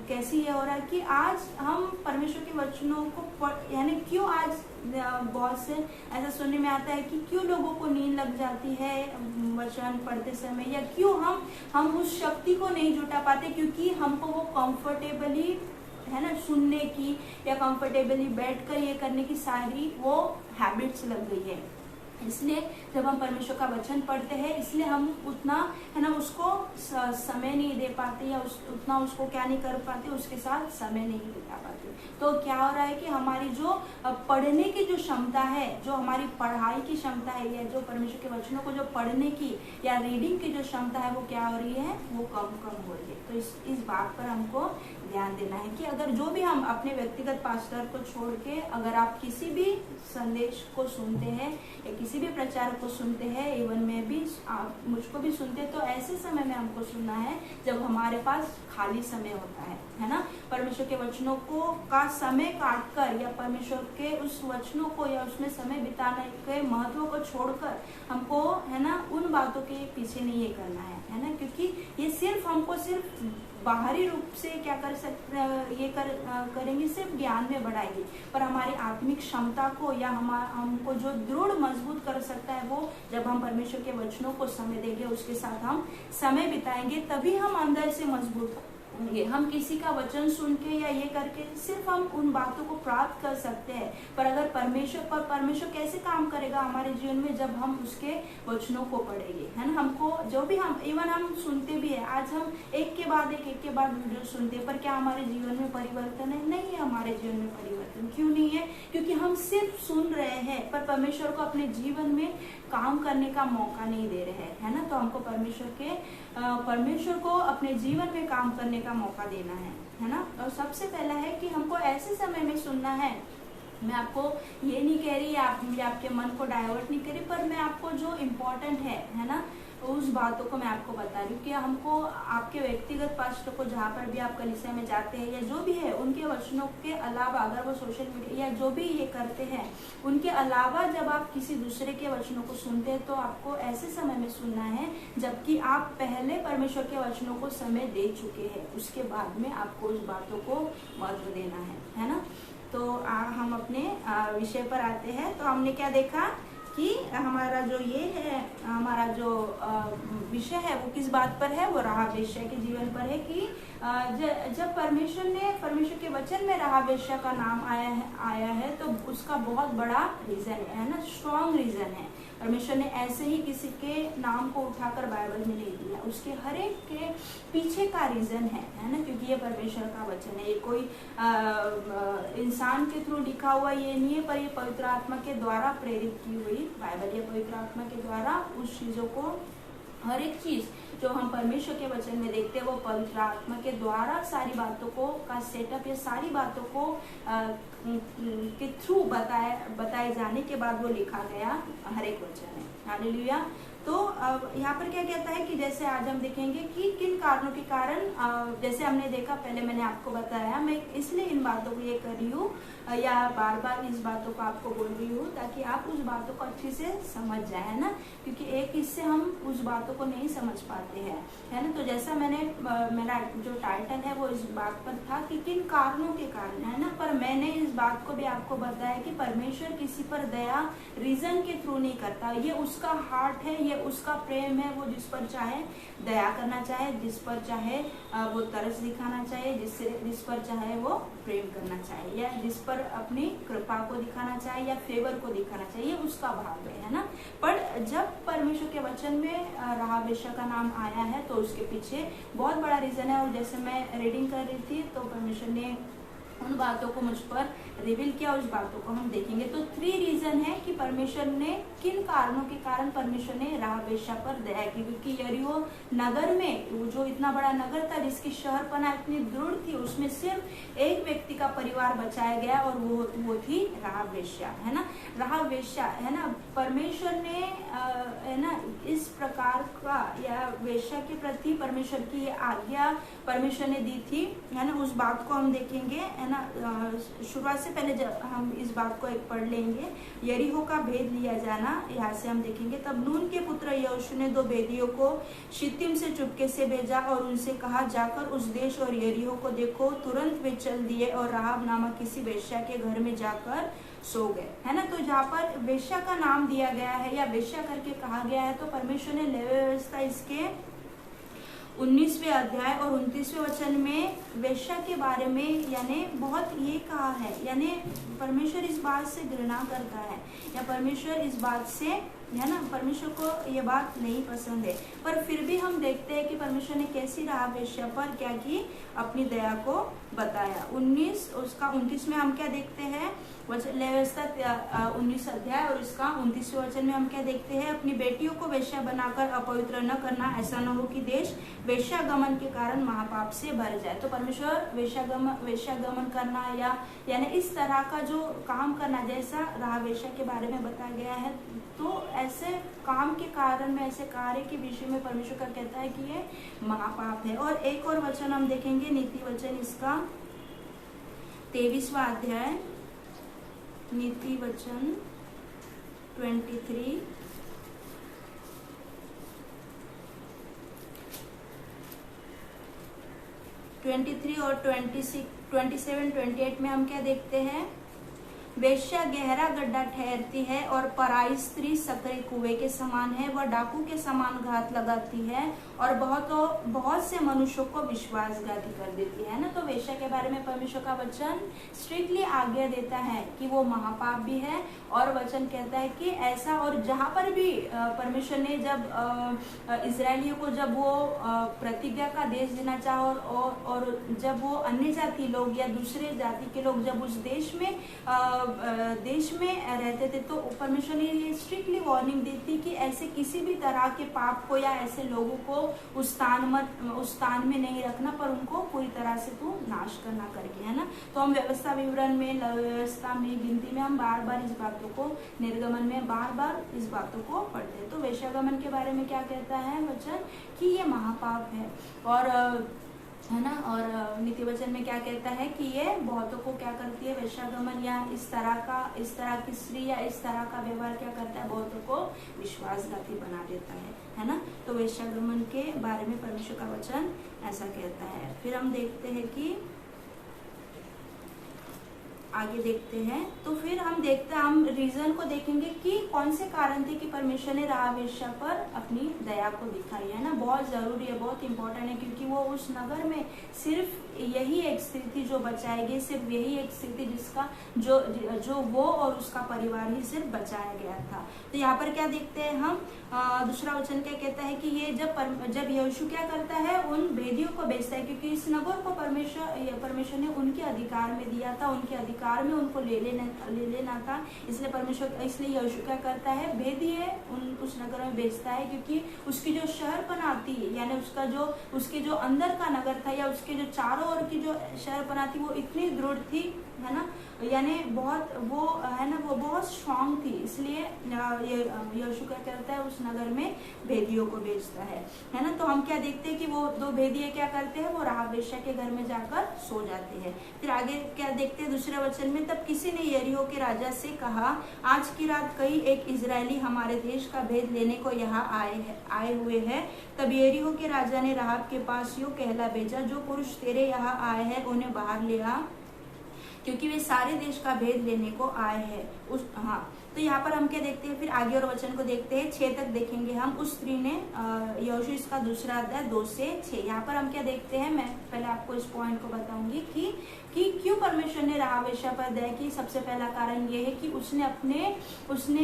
कैसे ये हो रहा है कि आज हम परमेश्वर के वचनों को यानी क्यों आज बहुत से ऐसा सुनने में आता है कि क्यों लोगों को नींद लग जाती है वचन पढ़ते समय, या क्यों हम उस शक्ति को नहीं जुटा पाते, क्योंकि हमको वो कंफर्टेबली है ना सुनने की या कंफर्टेबली बैठकर ये करने की सारी वो हैबिट्स लग गई है। इसलिए जब हम परमेश्वर का वचन पढ़ते हैं, इसलिए हम उतना है ना उसको समय नहीं दे पाते, या उतना उसको क्या नहीं कर पाते, उसके साथ समय नहीं बिता पाते। तो क्या हो रहा है कि हमारी जो पढ़ने की जो क्षमता है, जो हमारी पढ़ाई की क्षमता है, या जो परमेश्वर के वचनों को जो पढ़ने की या रीडिंग की जो क्षमता है वो क्या हो रही है, वो कम हो रही है। तो इस बात पर हमको ध्यान देना है कि अगर जो भी हम अपने व्यक्तिगत पास्टर को छोड़ के अगर आप किसी भी संदेश को सुनते हैं या किसी भी प्रचारक को सुनते हैं, इवन में भी आप मुझको भी सुनते हैं, तो ऐसे समय में हमको सुनना है जब हमारे पास खाली समय होता है ना। परमेश्वर के वचनों को का समय काट कर या परमेश्वर के उस वचनों को या उसमें समय बिताने के महत्व को छोड़कर हमको है ना उन बातों के पीछे नहीं ये करना है ना, क्योंकि ये सिर्फ हमको सिर्फ बाहरी रूप से क्या कर सकते ये करेंगे, सिर्फ ज्ञान में बढ़ाएगी, पर हमारी आत्मिक क्षमता को या हमको जो दृढ़ मजबूत कर सकता है वो जब हम परमेश्वर के वचनों को समय देंगे, उसके साथ हम समय बिताएंगे, तभी हम अंदर से मजबूत होंगे। हम किसी का वचन सुन के या ये करके सिर्फ हम उन बातों को प्राप्त कर सकते हैं, पर अगर परमेश्वर कैसे काम करेगा हमारे जीवन में, जब हम उसके वचनों को पढ़ेंगे, है ना। हमको जो भी हम इवन हम सुनते भी है, आज हम एक के बाद वीडियो सुनते हैं, पर क्या हमारे जीवन में परिवर्तन है? नहीं है हमारे जीवन में परिवर्तन। क्यों नहीं है? क्योंकि हम सिर्फ सुन रहे हैं, पर परमेश्वर को अपने जीवन में काम करने का मौका नहीं दे रहे हैं, है ना। तो हमको परमेश्वर को अपने जीवन में काम करने का मौका देना है ना। और सबसे पहला है कि हमको ऐसे समय में सुनना है। मैं आपको ये नहीं कह रही आपके मन को डाइवर्ट नहीं करी, पर मैं आपको जो इम्पोर्टेंट है ना, उस बातों को मैं आपको बता रही हूँ कि हमको आपके व्यक्तिगत पास्टर को जहाँ पर भी आप कलीसिया में जाते हैं या जो भी है, उनके वचनों के अलावा अगर वो सोशल मीडिया या जो भी ये करते हैं, उनके अलावा जब आप किसी दूसरे के वचनों को सुनते हैं, तो आपको ऐसे समय में सुनना है जबकि आप पहले परमेश्वर के वचनों को समय दे चुके हैं, उसके बाद में आपको उस बातों को महत्व देना है ना। तो हम अपने विषय पर आते हैं। तो हमने क्या देखा कि हमारा जो ये है, हमारा जो विषय है वो किस बात पर है, वो राहाब वेश्या के जीवन पर है कि जब परमेश्वर के वचन में राहाब वेश्या का नाम आया है तो उसका बहुत बड़ा रीजन है ना, स्ट्रॉन्ग रीजन है। परमेश्वर ने ऐसे ही किसी के नाम को उठाकर बाइबल में नहीं दिया, उसके हर एक के पीछे का रीजन है ना, क्योंकि ये परमेश्वर का वचन है। ये कोई इंसान के थ्रू लिखा हुआ ये नहीं है, पर ये पवित्र आत्मा के द्वारा प्रेरित की हुई बाइबल, या पवित्र आत्मा के द्वारा उस चीजों को, हर एक चीज जो हम परमेश्वर के वचन में देखते हैं वो पवित्र आत्मा के द्वारा सारी बातों को का सेटअप या सारी बातों को के थ्रू बताए जाने के बाद वो लिखा गया हर एक वचन है। हालेलुया। तो यहाँ पर क्या कहता है कि जैसे आज हम देखेंगे कि किन कारणों के कारण, जैसे हमने देखा, पहले मैंने आपको बताया, मैं इसलिए इन बातों को ये कर रही हूँ या बार बार इस बातों को आपको बोल रही हूँ ताकि आप उस बातों को अच्छे से समझ जाए, है ना, क्योंकि एक हिस्से हम उस बातों को नहीं समझ पाते हैं, है ना। तो जैसा मेरा जो टाइटल है वो इस बात पर था कि किन कारणों के कारण, है ना, पर मैंने इस बात को भी आपको बताया कि परमेश्वर किसी पर दया रीजन के थ्रू नहीं करता, ये उसका हार्ट है, ये उसका प्रेम है। वो जिस पर चाहे दया करना चाहे, जिस पर चाहे वो तरस दिखाना चाहे, जिस पर चाहे वो प्रेम करना चाहे, या जिस पर अपनी कृपा को दिखाना चाहे या फेवर को दिखाना चाहे, ये उसका भाव है ना। पर जब परमेश्वर के वचन में राहाब वेश्या का नाम आया है तो उसके पीछे बहुत बड़ा रीजन है। और जैसे मैं रीडिंग कर रही थी तो परमेश्वर ने उन बातों को मुझ पर रिवील किया, उस बातों को हम देखेंगे। तो 3 रीजन है कि परमेश्वर ने किन कारणों के कारण परमेश्वर ने राहाब वेश्या पर दया की, क्योंकि यरीहो नगर में, वो जो इतना बड़ा नगर था जिसकी शहरपना इतनी दृढ़ थी, उसमें सिर्फ एक व्यक्ति का परिवार बचाया गया और वो थी राहाब वेश्या, है ना। राहाब वेश्या है ना, परमेश्वर ने है ना इस प्रकार का या वेश्या के प्रति परमेश्वर की आज्ञा परमेश्वर ने दी थी, है ना, उस बात को हम देखेंगे, है ना। शुरुआत से पहले जब हम इस बात को एक पढ़ लेंगे, यरीहो का भेद लिया जाना, यहाँ से हम देखेंगे। तब नून के पुत्र यहोशू ने 2 भेदियों को शित्तीम से चुपके से भेजा और उनसे कहा, जाकर उस देश और यरीहो को देखो। तुरंत वे चल दिए और राहाब नामक किसी वेश्या के घर में जाकर सो गए, है ना। तो जहाँ पर वेश्या का नाम दिया गया है या वेश्या करके कहा गया है, तो परमेश्वर ने लेवी व्यवस्था इसके 19वें अध्याय और 29वें वचन में वेश्या के बारे में यानी बहुत ये कहा है, यानी परमेश्वर इस बात से घृणा करता है या परमेश्वर इस बात से, है ना, परमेश्वर को ये बात नहीं पसंद है। पर फिर भी हम देखते हैं कि परमेश्वर ने कैसी राहाब वेश्या पर क्या की, अपनी दया को बताया। 29 में हम क्या देखते हैं, लेवी व्यवस्था 19 अध्याय और इसका 29वें वचन में हम क्या देखते हैं, अपनी बेटियों को वेश्या बनाकर अपवित्र न करना, ऐसा न हो कि देश वेश्यागमन के कारण महापाप से भर जाए। तो परमेश्वर वेश्यागमन करना या यानी इस तरह का जो काम करना, जैसा राहाब वेश्या के बारे में बताया गया है, तो ऐसे काम के कारण में, ऐसे कार्य के विषय में परमेश्वर का कहता है कि ये महापाप है। और एक और वचन हम देखेंगे, नीति वचन इसका 23वां अध्याय, नीति वचन 23 और 26, 27, 28 में हम क्या देखते हैं, वेश्या गहरा गड्ढा ठहरती है और पराई स्त्री सकरे कुएं के समान है। वह डाकू के समान घात लगाती है और बहुत से मनुष्यों को विश्वासघाती कर देती है ना। तो वेश्या के बारे में परमेश्वर का वचन स्ट्रिक्टली आज्ञा देता है कि वो महापाप भी है, और वचन कहता है कि ऐसा, और जहाँ पर भी परमेश्वर ने जब इजरायलियों को जब वो प्रतिज्ञा का देश देना चाहा और जब वो अन्य जाति लोग या दूसरे जाति के लोग जब उस देश में रहते थे, तो परमेश्वर ने ये स्ट्रिक्टली वार्निंग दी थी कि ऐसे किसी भी तरह के पाप को या ऐसे लोगों को उस स्थान में नहीं रखना, पर उनको पूरी तरह से तू नाश करना करके, है ना। तो हम व्यवस्था विवरण में, व्यवस्था में, गिनती में हम बार बार इस बातों को, निर्गमन में बार बार इस बातों को पढ़ते हैं। तो वेश्यागमन के बारे में क्या कहता है वचन, कि ये महापाप है, और है ना। और नीति वचन में क्या कहता है कि ये बहुतों को क्या करती है, वेश्यागमन या इस तरह की स्त्री या इस तरह का व्यवहार क्या करता है, बहुतों को विश्वासघाती बना देता है ना। तो वेश्यागमन के बारे में परमेश्वर का वचन ऐसा कहता है। फिर हम देखते हैं कि आगे देखते हैं, तो फिर हम रीजन को देखेंगे कि कौन से कारण थे कि परमेश्वर ने राहाब वेश्या पर अपनी दया को दिखाई, है ना। बहुत जरूरी है, बहुत इंपॉर्टेंट है, क्योंकि वो उस नगर में सिर्फ यही एक स्त्री थी जो बचाई, सिर्फ यही एक स्त्री थी जिसका जो वो और उसका परिवार ही सिर्फ बचाया गया था। तो यहाँ पर क्या देखते हैं हम, दूसरा वचन क्या कहता है कि ये जब यहोशू क्या करता है, उन भेदियों को भेजता है, क्योंकि इस नगर को परमेश्वर ने उनके अधिकार में दिया था, उनके अधिकार में उनको ले लेना था, इसलिए यहोशू क्या करता है, भेदिए उस नगर में भेजता है, क्योंकि उसकी जो शहरपनाह थी, यानी उसके जो अंदर का नगर था या उसके जो चारों ओर की जो शहरपनाह थी, वो इतनी दृढ़ थी, है ना, यानी वो बहुत स्ट्रांग थी। इसलिए यहोशू क्या करता है, उस नगर में भेदियों को भेजता है ना। तो हम क्या देखते हैं कि वो 2 भेदिए क्या करते हैं, वो राहाब वेश्या के घर में जाकर सो जाते हैं। फिर आगे क्या देखते हैं दूसरे वचन में, तब किसी ने यरीहो के राजा से कहा, आज की रात कई एक इजरायली हमारे देश का भेद लेने को यहाँ आए हुए हैं। तब यरीहो के राजा ने राहाब के पास यूं कहला भेजा, जो पुरुष तेरे यहाँ आए हैं उन्हें बाहर ले आ, क्योंकि वे सारे देश का भेद लेने को आए हैं। तो यहाँ पर हम क्या देखते हैं, फिर आगे और वचन को देखते हैं, 6 तक देखेंगे हम। उस स्त्री ने, यहोशू इसका दूसरा अध्याय 2 से 6, यहाँ पर हम क्या देखते हैं, मैं पहले आपको इस पॉइंट को बताऊंगी कि क्यों परमेश्वर ने राहाब वेश्या पर दया की। सबसे पहला कारण ये है कि उसने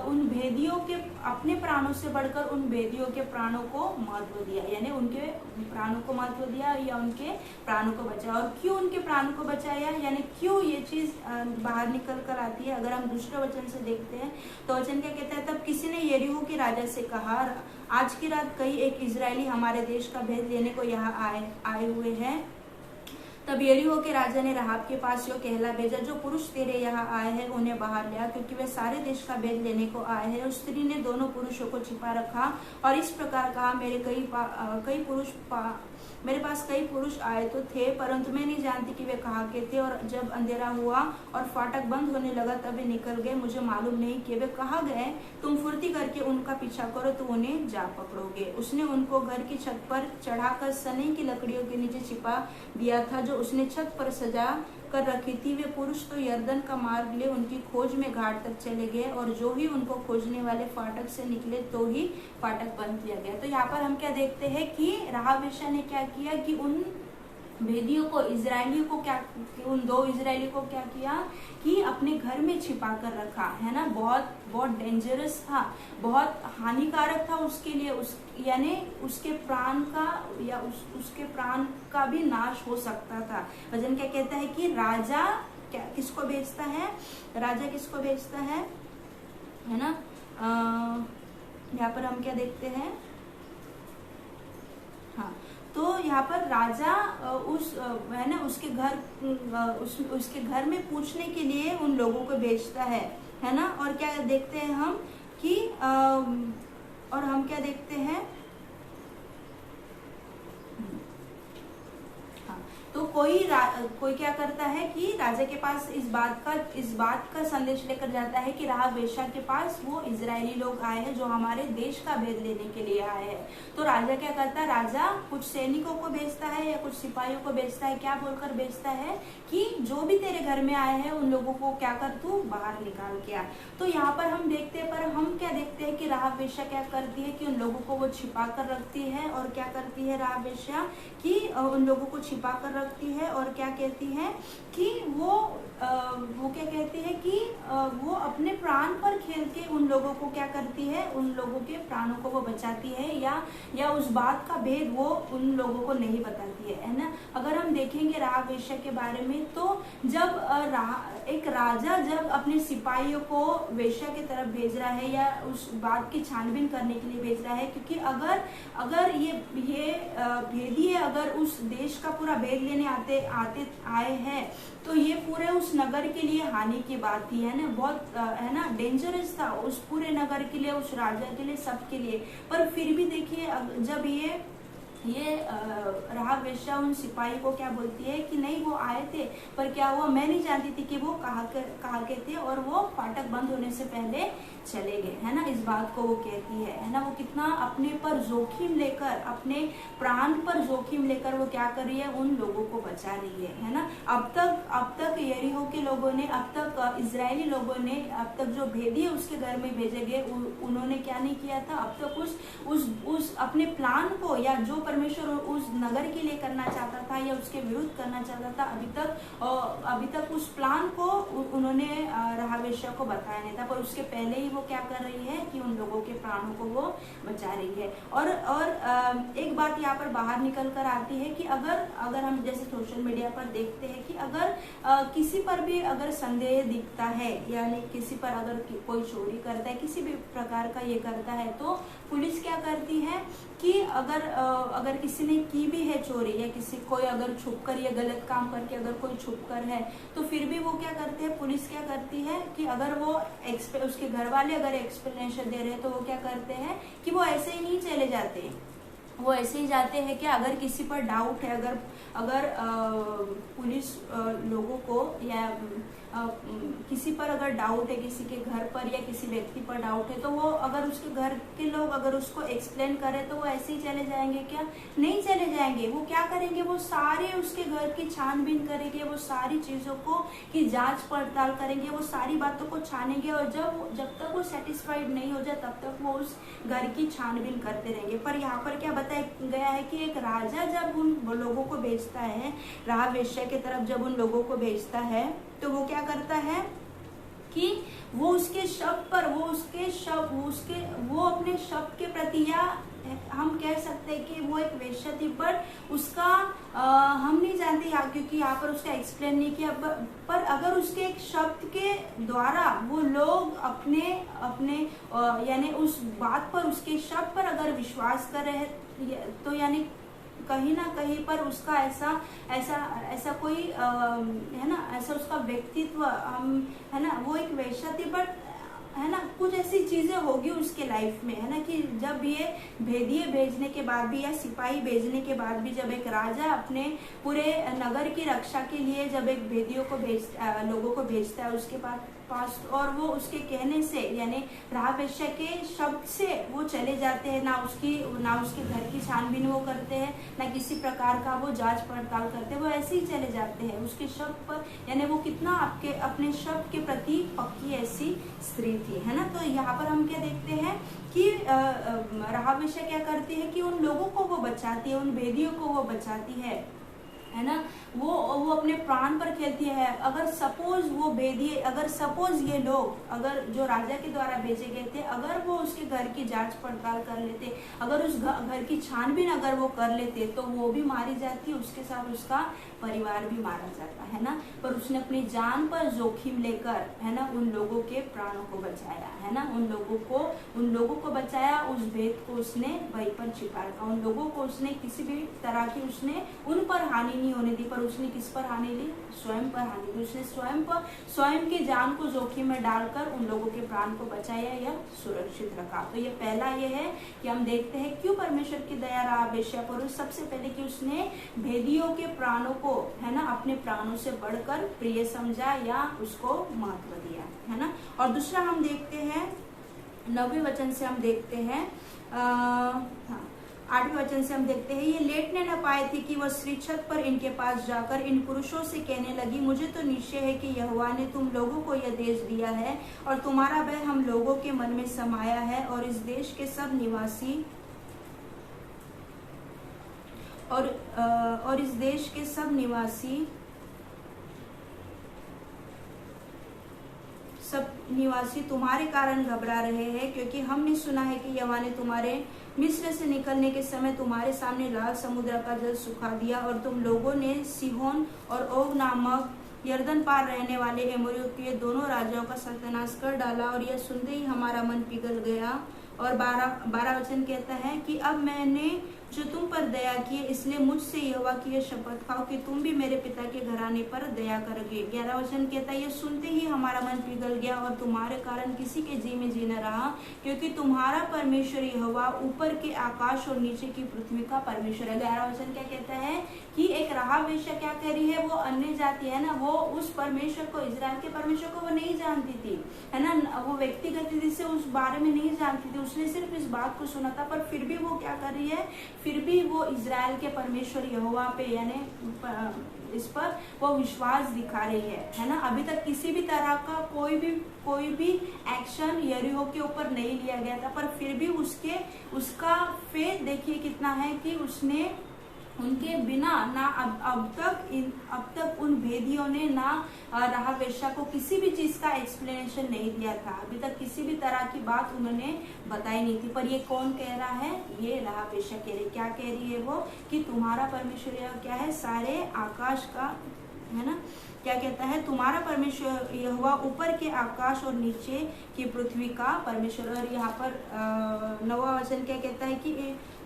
उन भेदियों के, अपने प्राणों से बढ़कर उन भेदियों के प्राणों को महत्व दिया, यानी उनके प्राणों को महत्व दिया या उनके प्राणों को बचाया। और क्यों उनके प्राणों को बचाया, यानी क्यों ये चीज बाहर निकल कर आती है, अगर हम दूसरे वचन से देखते हैं तो वचन क्या कहता है, तब किसी ने यरीहो के राजा से कहा, आज की रात कई एक इजरायली हमारे देश का भेद लेने को यहाँ आए हुए हैं। तब यरीहो के राजा ने राहाब के पास यो कहला भेजा, जो पुरुष तेरे यहाँ आए हैं उन्हें बाहर लिया, क्योंकि वे सारे देश का भेद लेने को आए हैं। उस स्त्री ने दोनों पुरुषों को छिपा रखा और इस प्रकार कहा, मेरे पास कई पुरुष आए तो थे, परंतु मैं नहीं जानती कि वे कहाँ के थे। और जब अंधेरा हुआ और फाटक बंद होने लगा तब वे निकल गए, मुझे मालूम नहीं कि वे कहाँ गए। तुम फुर्ती करके उनका पीछा करो तो उन्हें जा पकड़ोगे। उसने उनको घर की छत पर चढ़ाकर सनई की लकड़ियों के नीचे छिपा दिया था, जो उसने छत पर सजा कर रखी थी। वे पुरुष तो यर्दन का मार्ग ले उनकी खोज में घाट तक चले गए, और जो ही उनको खोजने वाले फाटक से निकले तो ही फाटक बंद किया गया। तो यहाँ पर हम क्या देखते हैं कि राहाब वेश्या ने क्या किया कि उन भेदियों को, इजरायलियों को क्या, उन 2 इजरायलियों को क्या किया कि अपने घर में छिपा कर रखा, है ना। बहुत डेंजरस था, बहुत हानिकारक था उसके लिए, यानी उसके प्राण का या उसके प्राण का भी नाश हो सकता था। वचन क्या कहता है कि राजा किसको भेजता है, राजा किसको भेजता है ना। यहाँ पर हम क्या देखते हैं, हाँ, तो यहाँ पर राजा है ना उसके घर में पूछने के लिए उन लोगों को भेजता है ना। और क्या देखते हैं हम कि और हम क्या देखते हैं, तो कोई क्या करता है कि राजा के पास इस बात का संदेश लेकर जाता है कि राहाब वेश्या के पास वो इजरायली लोग आए हैं जो हमारे देश का भेद लेने के लिए आए हैं। तो राजा क्या करता है, राजा कुछ सैनिकों को भेजता है या कुछ सिपाहियों को भेजता है, क्या बोलकर भेजता है कि जो भी तेरे घर में आए हैं उन लोगों को क्या कर, तू बाहर निकाल के आ। तो यहाँ पर हम देखते हैं, पर हम क्या देखते हैं कि राहाब वेश्या क्या करती है कि उन लोगों को वो छिपा कर रखती है। और क्या करती है राहाब वेश्या कि उन लोगों को छिपा कर रखती है, और क्या कहती है कि वो क्या कहती है कि वो अपने प्राण पर खेल के उन लोगों को क्या करती है, उन लोगों के प्राणों को वो बचाती है, या उस बात का भेद वो उन लोगों को नहीं बताती है ना। अगर हम देखेंगे राहाब वेश्या के बारे में, तो जब एक राजा जब अपने सिपाहियों को वेश्या की तरफ भेज रहा है या उस बात की छानबीन करने के लिए भेज रहा है, क्योंकि अगर ये भेदी है, अगर उस देश का पूरा भेद लेने आए हैं, तो ये पूरे उस नगर के लिए हानि की बात थी, है ना। बहुत है ना डेंजरस था उस पूरे नगर के लिए, उस राजा के लिए, सबके लिए। पर फिर भी देखिए, जब ये राहाब वेश्या उन सिपाही को क्या बोलती है कि नहीं, वो आए थे, पर क्या हुआ, मैं नहीं जानती थी कि वो कहाँ के थे, और वो फाटक बंद होने से पहले चले गए, है ना। इस बात को वो कहती है ना। वो कितना अपने पर जोखिम लेकर, अपने प्राण पर जोखिम लेकर वो क्या कर रही है, उन लोगों को बचा रही है ना। अब तक यरीहो के लोगों ने, अब तक इजरायली लोगों ने, अब तक जो भेदी उसके घर में भेजे गए, उन्होंने क्या नहीं किया था, अब तक उस अपने प्लान को, या जो परमेश्वर उस नगर के लिए करना चाहता था या उसके विरुद्ध करना चाहता था, अभी तक उस प्लान को उन्होंने राहाब वेश्या को बताया नहीं था। पर उसके पहले ही वो क्या कर रही है कि उन लोगों के प्राणों को वो बचा रही है। और एक बात यहाँ पर बाहर निकल कर आती है कि अगर हम जैसे सोशल मीडिया पर देखते हैं कि अगर किसी पर भी अगर संदेह दिखता है, यानी किसी पर अगर कोई चोरी करता है, किसी भी प्रकार का ये करता है, तो पुलिस क्या करती है कि अगर किसी ने की भी है चोरी, या कोई अगर छुपकर या गलत काम करके अगर कोई छुपकर है, तो फिर भी वो क्या करते हैं, पुलिस क्या करती है कि अगर वो उसके घर वाले अगर एक्सप्लेनेशन दे रहे हैं, तो वो क्या करते हैं कि वो ऐसे ही नहीं चले जाते, वो ऐसे ही जाते हैं कि अगर किसी पर डाउट है, अगर पुलिस लोगों को या किसी पर अगर डाउट है, किसी के घर पर या किसी व्यक्ति पर डाउट है, तो वो अगर उसके घर के लोग अगर उसको एक्सप्लेन करें, तो वो ऐसे ही चले जाएंगे क्या, नहीं चले जाएंगे। वो क्या करेंगे, वो सारे उसके घर की छानबीन करेंगे, वो सारी चीजों को की जांच पड़ताल करेंगे, वो सारी बातों को छानेंगे, और जब तक वो सेटिस्फाइड नहीं हो जाए तब तक वो उस घर की छानबीन करते रहेंगे। पर यहाँ पर क्या बताया गया है कि एक राजा जब उन लोगों को भेजता है, राहाब वेश्या की तरफ जब उन लोगों को भेजता है, तो वो क्या करता है कि वो उसके शब्द पर, वो अपने शब्द के प्रति, या हम कह सकते हैं कि वो एक वेश्या थी, पर उसका हम नहीं जानते क्योंकि यहाँ पर उसका एक्सप्लेन नहीं किया, पर अगर उसके एक शब्द के द्वारा वो लोग अपने यानी उस बात पर, उसके शब्द पर अगर विश्वास कर रहे हैं, तो यानी कहीं ना कहीं पर उसका ऐसा ऐसा ऐसा कोई है ना, ऐसा उसका व्यक्तित्व हम है ना, वो एक वैश्या थी, बट है ना कुछ ऐसी चीजें होगी उसके लाइफ में, है ना, कि जब ये भेदिए भेजने के बाद भी या सिपाही भेजने के बाद भी, जब एक राजा अपने पूरे नगर की रक्षा के लिए जब एक भेदियों को लोगों को भेजता है उसके पास, और वो उसके कहने से यानी राह वेश्या के शब्द से वो चले जाते हैं, ना उसके घर की छानबीन वो करते हैं, ना किसी प्रकार का वो जांच पड़ताल करते हैं, वो ऐसे ही चले जाते हैं उसके शब्द पर, यानी वो कितना अपने शब्द के प्रति पक्की ऐसी स्त्री थी, है ना। तो यहाँ पर हम क्या देखते हैं कि राह वेश्या क्या करती है कि उन लोगों को वो बचाती है, उन भेदियों को वो बचाती है ना, वो अपने प्राण पर खेलती है। अगर सपोज वो भेदिए, अगर सपोज ये लोग, अगर जो राजा के द्वारा भेजे गए थे, अगर वो उसके घर की जांच पड़ताल कर लेते, अगर उस घर की छानबीन अगर वो कर लेते, तो वो भी मारी जाती, उसके साथ उसका परिवार भी मारा जाता, है ना। पर उसने अपनी जान पर जोखिम लेकर, है ना, उन लोगों के प्राणों को बचाया, है ना, उन लोगों को बचाया, उस भेद को उसने वहीं पर छिपा रखा, उन लोगों को उसने किसी भी तरह की उसने उन पर हानि नहीं होने दी, पर उसने किस पर हानि ली, स्वयं पर हानि दी। उसने स्वयं की जान को जोखिम में डालकर उन लोगों के प्राण को बचाया या सुरक्षित रखा। तो ये पहला ये है कि हम देखते हैं क्यों परमेश्वर की दया राह वेश्या पर, सबसे पहले कि उसने भेदियों के प्राणों को, है ना, अपने प्राणों से बढ़कर प्रिय समझा या उसको महत्व दिया, है ना। और दूसरा हम देखते हैं 9वें वचन से हम देखते हैं 8वें वचन से हम देखते हैं, ये लेटने न पाए थे कि वह श्री छत पर इनके पास जाकर इन पुरुषों से कहने लगी, मुझे तो निश्चय है कि यहोवा ने तुम लोगों को यह देश दिया है और तुम्हारा भय हम लोगों के मन में समाया है, और इस देश के सब निवासी और इस देश के सब निवासी तुम्हारे कारण घबरा रहे हैं, क्योंकि हमने सुना है कि यहोवा ने तुम्हारे मिस्र से निकलने के समय तुम्हारे सामने लाल समुद्र का जल सुखा दिया, और तुम लोगों ने सिहोन और ओग नामक यर्दन पार रहने वाले एमोरियों के दोनों राजाओं का सत्यानाश कर डाला, और यह सुनते ही हमारा मन पिघल गया। और 12 वचन कहता है कि अब मैंने जो तुम पर दया की है, इसलिए मुझसे यहोवा की यह शपथ खाओ कि तुम भी मेरे पिता के घराने पर दया करोगे। 11 वचन कहता है, यह सुनते ही हमारा मन पिघल गया और तुम्हारे कारण किसी के जी में जी न रहा, क्योंकि तुम्हारा परमेश्वर यहोवा ऊपर के आकाश और नीचे की पृथ्वी का परमेश्वर है। 11 वचन क्या कहता है कि एक राह वेश्या क्या कह रही है, वो अन्य जाति है ना, वो उस परमेश्वर को, इजराइल के परमेश्वर को वो नहीं जानती थी, है ना, वो व्यक्तिगत रीति से उस बारे में नहीं जानती थी, उसने सिर्फ इस बात को सुना था, पर फिर भी वो क्या कर रही है, फिर भी वो इजराइल के परमेश्वर यहोवा पे यानी इस पर वो विश्वास दिखा रही है ना। अभी तक किसी भी तरह का कोई भी एक्शन यरीहो के ऊपर नहीं लिया गया था, पर फिर भी उसका फेथ देखिए कितना है कि उसने उनके बिना ना अब तक उन भेदियों ने ना राह वेश्या को किसी भी चीज का एक्सप्लेनेशन नहीं दिया था, अभी तक किसी भी तरह की बात उन्होंने बताई नहीं थी। पर ये कौन कह रहा है, ये राह वेश्या कह रही, क्या कह रही है वो, कि तुम्हारा परमेश्वर क्या है, सारे आकाश का, है ना, क्या कहता है, तुम्हारा परमेश्वर यहोवा ऊपर के आकाश और नीचे की पृथ्वी का परमेश्वर। और यहाँ पर 9वां वचन क्या कहता है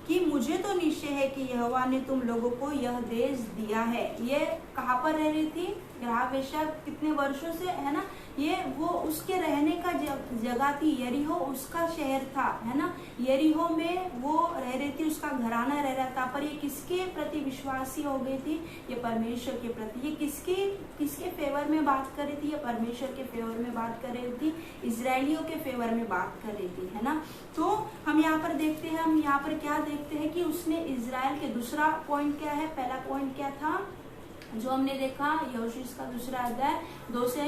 कि मुझे तो निश्चय है कि यहोवा ने तुम लोगों को यह देश दिया है। ये कहाँ पर रह रही थी राह वेश्या, कितने वर्षों से, है ना, ये वो उसके रहने का जगह थी, यरीहो उसका शहर था, है ना, यरीहो में वो रह रही थी, उसका घराना रह रहा था, पर ये किसके प्रति विश्वासी हो गई थी, ये परमेश्वर के प्रति। ये किसके फेवर में बात कर रही थी, ये परमेश्वर के फेवर में बात कर रही थी, इजरायलियों के फेवर में बात कर रही थी, है ना। तो हम यहाँ पर देखते हैं, हम यहाँ पर क्या देखते हैं कि उसने इजराइल के, दूसरा पॉइंट क्या है, पहला पॉइंट क्या था जो हमने देखा, यहोशू का 2 अध्याय 2 से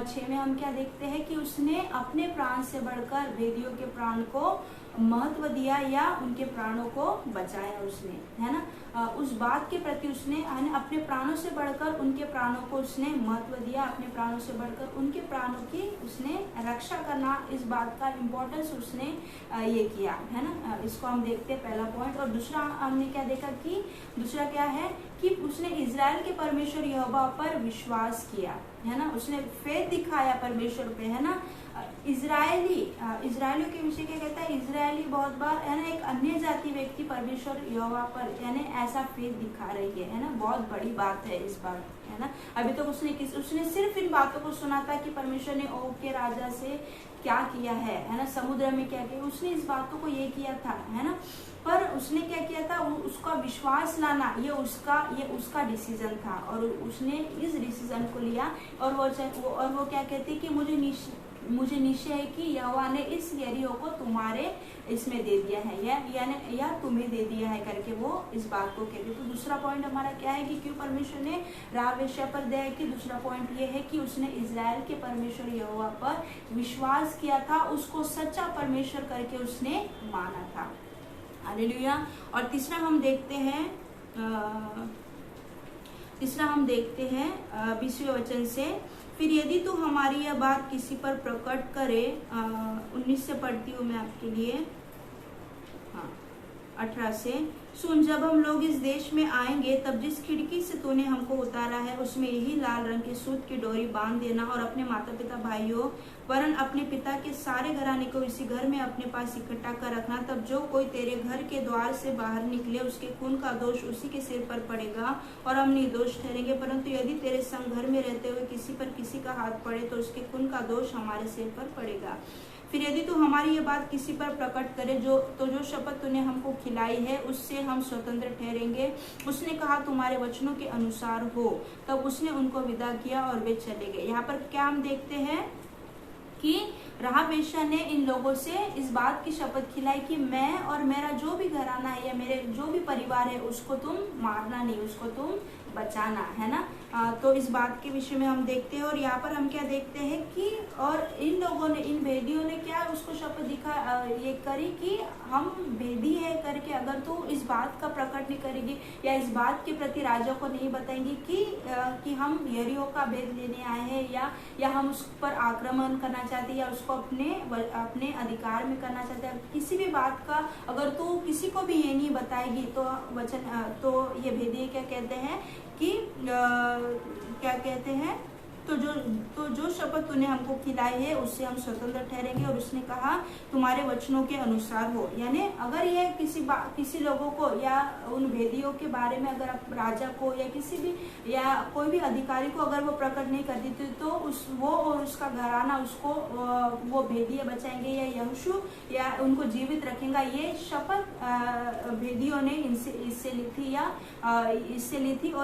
6 में हम क्या देखते हैं कि उसने अपने प्राण से बढ़कर भेदियों के प्राण को महत्व दिया या उनके प्राणों को बचाया उसने, है ना, उस बात के प्रति उसने अपने प्राणों से बढ़कर उनके प्राणों को उसने महत्व दिया, अपने प्राणों से बढ़कर उनके प्राणों की उसने रक्षा करना, इस बात का इम्पोर्टेंस उसने ये किया, है ना। इसको हम देखते हैं पहला पॉइंट। और दूसरा हमने क्या देखा कि दूसरा क्या है कि उसने इजराइल के परमेश्वर यहोवा पर विश्वास किया, है ना, उसने फेथ दिखाया परमेश्वर पे, है ना। इजरायलियों के विषय क्या कहता है, इजरायली बहुत बार है ना एक अन्य जाति व्यक्ति परमेश्वर यहोवा पर यानी ऐसा फेथ दिखा रही है ना, बहुत बड़ी बात है इस बात है ना। अभी तक उसने सिर्फ इन बातों को सुना था कि परमेश्वर ने ओग के राजा से क्या किया है ना, समुद्र में क्या किया, उसने इस बातों को ये किया था है ना। पर उसने क्या किया था, उसका विश्वास लाना ये उसका डिसीजन था, और उसने इस डिसीजन को लिया। और वो क्या कहती कि मुझे निश्चय है कि यहोवा ने इस यरीहो को तुम्हारे इसमें दे दिया है या तुम्हें दे दिया है करके वो इस बात को कहते। तो दूसरा पॉइंट हमारा क्या है कि क्यों परमेश्वर ने राहाब वेश्या पर दया की। दूसरा पॉइंट ये है कि उसने इजराइल के परमेश्वर यहोवा पर विश्वास किया था, उसको सच्चा परमेश्वर करके उसने माना था। हालेलुया। और तीसरा हम देखते हैं 20वें वचन से, फिर यदि तू हमारी यह बात किसी पर प्रकट करे, 19 से पढ़ती हूँ मैं आपके लिए, 18 से, सुन जब हम लोग इस देश में आएंगे तब जिस खिड़की से तूने हमको उतारा है उसमें यही लाल रंग की सूत की डोरी बांध देना, और अपने माता पिता भाइयों वरन अपने पिता के सारे घराने को इसी घर में अपने पास इकट्ठा कर रखना। तब जो कोई तेरे घर के द्वार से बाहर निकले उसके खून का दोष उसी के सिर पर पड़ेगा और हम निर्दोष ठहरेंगे। परंतु यदि तेरे संग घर में रहते हुए किसी पर किसी का हाथ पड़े तो उसके खून का दोष हमारे सिर पर पड़ेगा। फिर यदि तू हमारी ये बात किसी पर प्रकट करे जो शपथ तूने हमको खिलाई है उससे हम स्वतंत्र ठहरेंगे। उसने कहा तुम्हारे वचनों के अनुसार हो। तब उसने उनको विदा किया और वे चले गए। यहाँ पर क्या हम देखते हैं कि राहाब वेश्या ने इन लोगों से इस बात की शपथ खिलाई कि मैं और मेरा जो भी घराना है या मेरे जो भी परिवार है उसको तुम मारना नहीं, उसको तुम बचाना है ना। तो इस बात के विषय में हम देखते हैं। और यहाँ पर हम क्या देखते हैं कि और इन लोगों ने, इन भेदियों ने क्या उसको शपथ ये करी कि हम भेदी है करके अगर तू इस बात का प्रकट नहीं करेगी या इस बात के प्रति राजा को नहीं बताएंगी कि हम यरीहो का भेद लेने आए हैं या हम उस पर आक्रमण करना चाहते हैं या उसको अपने अधिकार में करना चाहते हैं, किसी भी बात का अगर तू किसी को भी ये नहीं बताएगी तो ये भेदिए क्या कहते हैं कि क्या कहते हैं, तो जो शपथ तूने हमको खिलाई है उससे हम स्वतंत्र ठहरेंगे। और उसने कहा तुम्हारे वचनों के अनुसार हो। यानी अगर ये किसी लोगों को या उन भेदियों के बारे में अगर आप राजा को या किसी भी या कोई भी अधिकारी को अगर वो प्रकट नहीं कर देते तो वो और उसका घराना उसको वो भेदिए बचाएंगे या यहोशू या उनको जीवित रखेगा। ये शपथ भेदियों ने इससे ली थी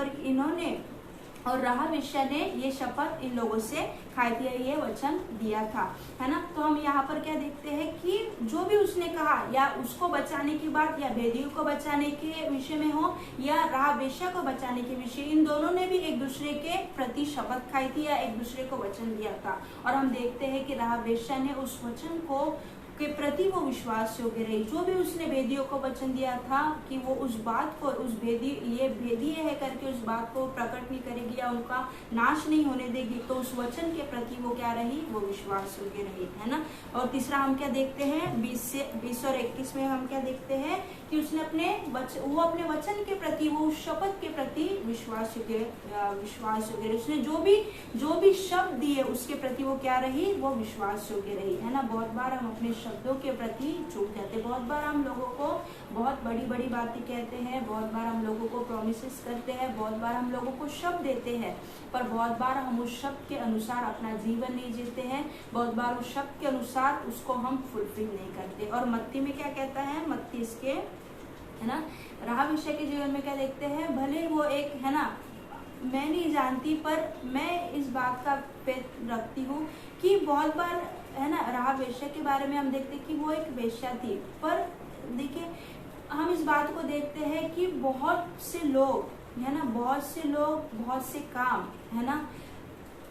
और राहाब वेश्या ने ये शपथ इन लोगों से खाई थी, ये वचन दिया था है ना। तो हम यहाँ पर क्या देखते हैं कि जो भी उसने कहा या उसको बचाने की बात या भेदियों को बचाने के विषय में हो या राहाब वेश्या को बचाने के विषय, इन दोनों ने भी एक दूसरे के प्रति शपथ खाई थी या एक दूसरे को वचन दिया था। और हम देखते हैं कि राहाब वेश्या ने उस वचन के प्रति वो विश्वास योग्य रही। जो भी उसने भेदियों को वचन दिया था कि वो उस बात को ये भेदिए है करके उस बात को प्रकट नहीं करेगी या उनका नाश नहीं होने देगी, तो उस वचन के प्रति वो क्या रही, वो विश्वास योग्य रही है ना। और तीसरा हम क्या देखते हैं 20 और 21 में हम क्या देखते हैं कि उसने अपने वचन के प्रति, वो शपथ के प्रति विश्वास योग्य उसने जो भी शब्द दिए उसके प्रति वो क्या रही, वो विश्वास योग्य रही है ना। बहुत बार हम अपने शब्दों के प्रति चूक जाते हैं। बहुत बार हम लोगों को बहुत बड़ी बड़ी बातें कहते हैं, बहुत बार हम लोगों को प्रॉमिसेस करते हैं, बहुत बार हम लोगों को शब्द देते हैं, पर बहुत बार हम उस शब्द के अनुसार अपना जीवन नहीं जीते हैं। बहुत बार उस शब्द के अनुसार उसको हम फुलफिल नहीं करते। और मत्ती में क्या कहता है, मत्ती इसके है ना, राहाब वेश्या के जीवन में क्या देखते हैं, भले वो एक है ना, मैं नहीं जानती पर मैं इस बात का पेट रखती हूँ कि बहुत बार है ना राहाब वेश्या के बारे में हम देखते हैं कि वो एक वेश्या थी, पर देखिए हम इस बात को देखते हैं कि बहुत से लोग बहुत से काम है ना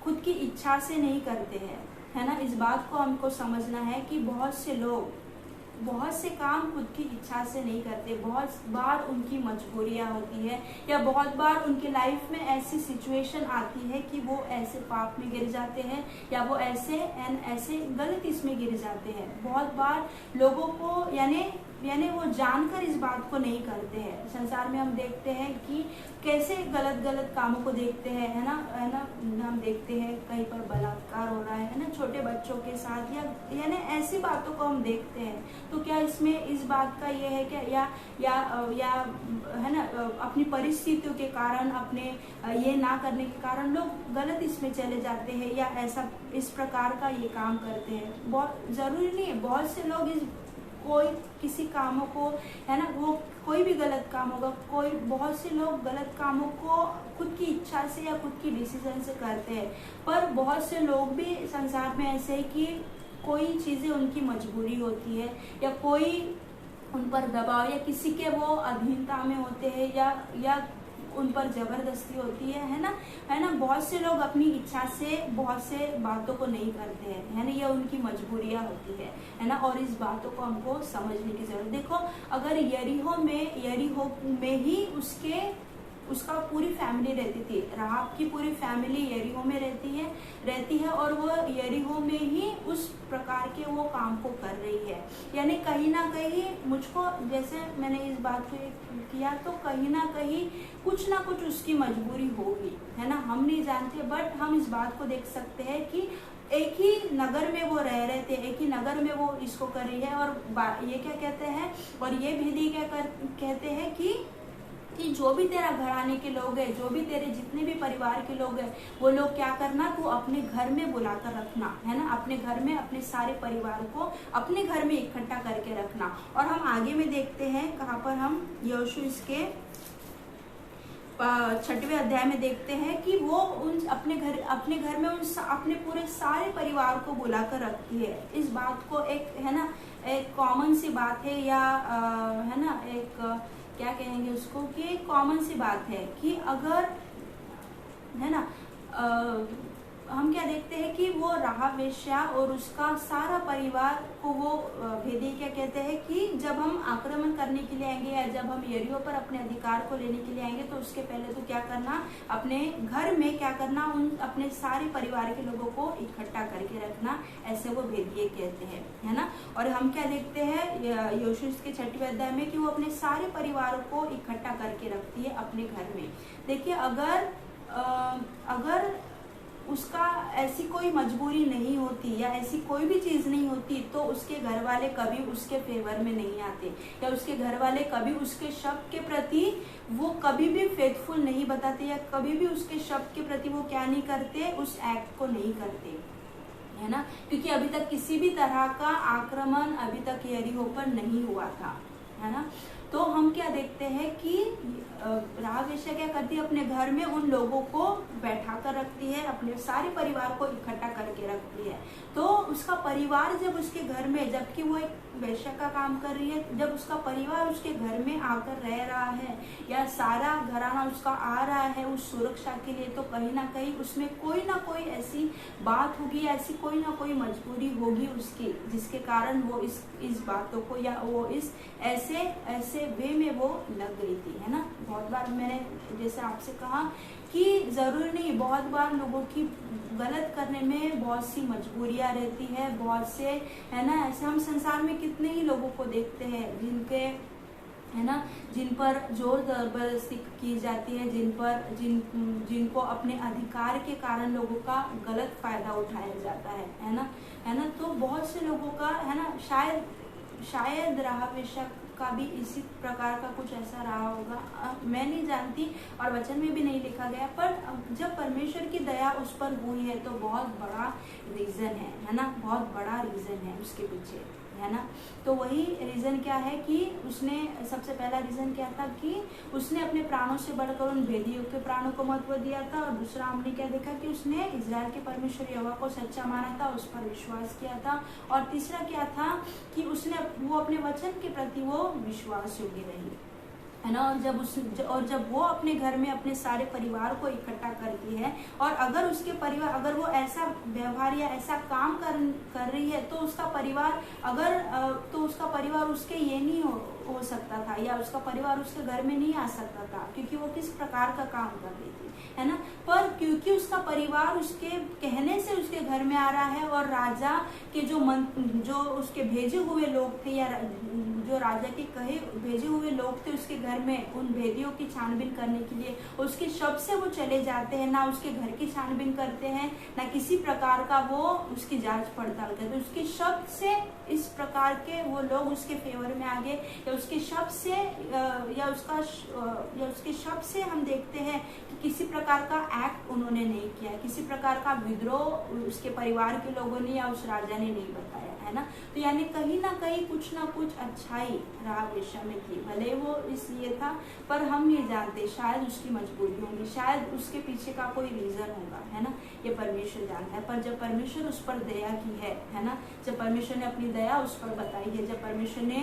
खुद की इच्छा से नहीं करते हैं है ना। इस बात को हमको समझना है कि बहुत से लोग बहुत से काम खुद की इच्छा से नहीं करते, बहुत बार उनकी मजबूरियां होती है, या बहुत बार उनके लाइफ में ऐसी सिचुएशन आती है कि वो ऐसे पाप में गिर जाते हैं, या वो ऐसे गलत इसमें गिर जाते हैं। बहुत बार लोगों को यानी वो जानकर इस बात को नहीं करते हैं। संसार में हम देखते हैं कि कैसे गलत कामों को देखते हैं, है ना। हम देखते हैं कहीं पर बलात्कार हो रहा है ना, छोटे बच्चों के साथ, यानी ऐसी बातों को हम देखते हैं। तो क्या इसमें इस बात का ये है क्या, या है ना, अपनी परिस्थितियों के कारण, अपने ये ना करने के कारण लोग गलत इसमें चले जाते हैं, या ऐसा इस प्रकार का ये काम करते हैं। बहुत जरूरी नहीं है, बहुत से लोग कोई किसी कामों को, है ना, वो कोई भी गलत काम होगा, बहुत से लोग गलत कामों को खुद की इच्छा से या खुद की डिसीजन से करते हैं। पर बहुत से लोग भी संसार में ऐसे है कि कोई चीजें उनकी मजबूरी होती है, या कोई उन पर दबाव, या किसी के वो अधीनता में होते हैं, या उन पर जबरदस्ती होती है ना। बहुत से लोग अपनी इच्छा से बहुत से बातों को नहीं करते हैं, है ना। ये उनकी मजबूरियां होती है ना। और इस बातों को हमको समझने की जरूरत। देखो, अगर यरीहो में ही उसका पूरी फैमिली रहती थी, राहाब की पूरी फैमिली यरीहो में रहती है, और वो यरीहो में ही उस प्रकार के वो काम को कर रही है। यानी कहीं ना कहीं मुझको, जैसे मैंने इस बात को किया, तो कहीं ना कहीं कुछ ना कुछ उसकी मजबूरी होगी, है ना। हम नहीं जानते, बट हम इस बात को देख सकते हैं कि एक ही नगर में वो रह रहे थे, एक ही नगर में वो इसको कर रही है। और ये क्या कहते हैं, और ये भेदी क्या कहते हैं कि जो भी तेरा घराने के लोग हैं, जो भी तेरे जितने भी परिवार के लोग हैं, वो लोग क्या करना, तू अपने घर में बुलाकर रखना, है ना। अपने घर में अपने सारे परिवार को अपने घर में इकट्ठा करके रखना। और हम आगे में देखते हैं, कहाँ पर हम यहोशू इसके 6वें अध्याय में देखते हैं कि वो अपने घर में अपने पूरे सारे परिवार को बुलाकर रखती है। इस बात को एक कॉमन सी बात है, या है ना, एक क्या कहेंगे उसको, कि एक कॉमन सी बात है कि अगर, है ना, हम क्या देखते हैं कि वो राहाब वेश्या और उसका सारा परिवार को वो भेदी क्या कहते हैं कि जब हम आक्रमण करने के लिए आएंगे, या जब हम यरीहो पर अपने अधिकार को लेने के लिए आएंगे, तो उसके पहले तो क्या करना, अपने घर में क्या करना, अपने सारे परिवार के लोगों को इकट्ठा करके रखना, ऐसे वो भेदिए कहते हैं, है ना। और हम क्या देखते हैं यहोशू के 6वें अध्याय में कि वो अपने सारे परिवार को इकट्ठा करके रखती है अपने घर में। देखिए, अगर उसका ऐसी कोई मजबूरी नहीं होती, या ऐसी कोई भी चीज नहीं होती, तो उसके घर वाले कभी उसके फेवर में नहीं आते, या उसके घर वाले कभी उसके शब्द के प्रति वो कभी भी फेथफुल नहीं बताते, या कभी भी उसके शब्द के प्रति वो क्या नहीं करते, उस एक्ट को नहीं करते, है ना। क्योंकि अभी तक किसी भी तरह का आक्रमण अभी तक यरीहो पर नहीं हुआ था, है ना। तो हम क्या देखते हैं कि राहाब वेश्या क्या करती है, अपने घर में उन लोगों को बैठा कर रखती है, अपने सारे परिवार को इकट्ठा करके रखती है। तो उसका परिवार जब उसके घर में, जबकि वो एक वेश्या का काम कर रही है, जब उसका परिवार उसके घर में आकर रह रहा है, या सारा घराना उसका आ रहा है उस सुरक्षा के लिए, तो कहीं ना कहीं उसमें कोई ना कोई ऐसी बात होगी, ऐसी कोई ना कोई मजबूरी होगी उसकी, जिसके कारण वो इस बातों को, या वो इस ऐसे वे में वो लग गई थी, है ना। बहुत बार मैंने जैसे आपसे कहा कि जरूरी नहीं, बहुत बार लोगों की गलत करने में बहुत सी मजबूरियां रहती है, बहुत से, है ना, ऐसे हम संसार में कितने ही लोगों को देखते हैं जिन पर जोर जबरदस्ती की जाती है, जिनको अपने अधिकार के कारण लोगों का गलत फायदा उठाया जाता है ना। तो बहुत से लोगों का, है ना, शायद राहाब वेश्या का भी इसी प्रकार का कुछ ऐसा रहा होगा, मैं नहीं जानती, और वचन में भी नहीं लिखा गया, पर जब परमेश्वर की दया उस पर हुई है तो बहुत बड़ा रीजन है ना, बहुत बड़ा रीजन है उसके पीछे, है ना। तो वही रीजन क्या है कि उसने, सबसे पहला रीजन क्या था कि उसने अपने प्राणों से बढ़कर उन भेदियों के प्राणों को महत्व दिया था, और दूसरा हमने क्या देखा कि उसने इजराइल के परमेश्वर यहोवा को सच्चा माना था, उस पर विश्वास किया था, और तीसरा क्या था कि वो अपने वचन के प्रति वो विश्वास योग्य रही, है ना। और जब वो अपने घर में अपने सारे परिवार को इकट्ठा करती है, और अगर उसके परिवार, अगर वो ऐसा व्यवहार या ऐसा काम कर रही है, तो उसका परिवार उसके ये नहीं हो सकता था, या उसका परिवार उसके घर में नहीं आ सकता था, क्योंकि वो किस प्रकार का काम कर रही थी, है ना। पर क्योंकि उसका परिवार उसके कहने से उसके घर में आ रहा है, और राजा के जो उसके भेजे हुए लोग थे, या जो राजा के कहे भेजे हुए लोग थे उसके घर में उन भेदियों की छानबीन करने के लिए, उसके शब्द से वो चले जाते हैं, ना उसके घर की छानबीन करते हैं, ना किसी प्रकार का वो उसकी जांच पड़ताल करते। उसके शब्द से इस प्रकार के वो लोग उसके फेवर में आ गए, या उसके शब्द से हम देखते हैं कि किसी प्रकार का एक्ट उन्होंने नहीं किया, किसी प्रकार का विद्रोह उसके परिवार के लोगों ने या उस राजा ने नहीं बताया, है ना। तो यानी कहीं ना कहीं कुछ ना कुछ अच्छाई राहाब वेश्या में थी, भले वो इसलिए था, पर हम ये जानते शायद उसकी मजबूरी होगी, शायद उसके पीछे का कोई रीजन होगा, है ना। ये परमेश्वर जानता है। पर जब परमेश्वर उस पर दया की है ना, जब परमेश्वर ने अपनी दया उस पर बताई है, जब परमेश्वर ने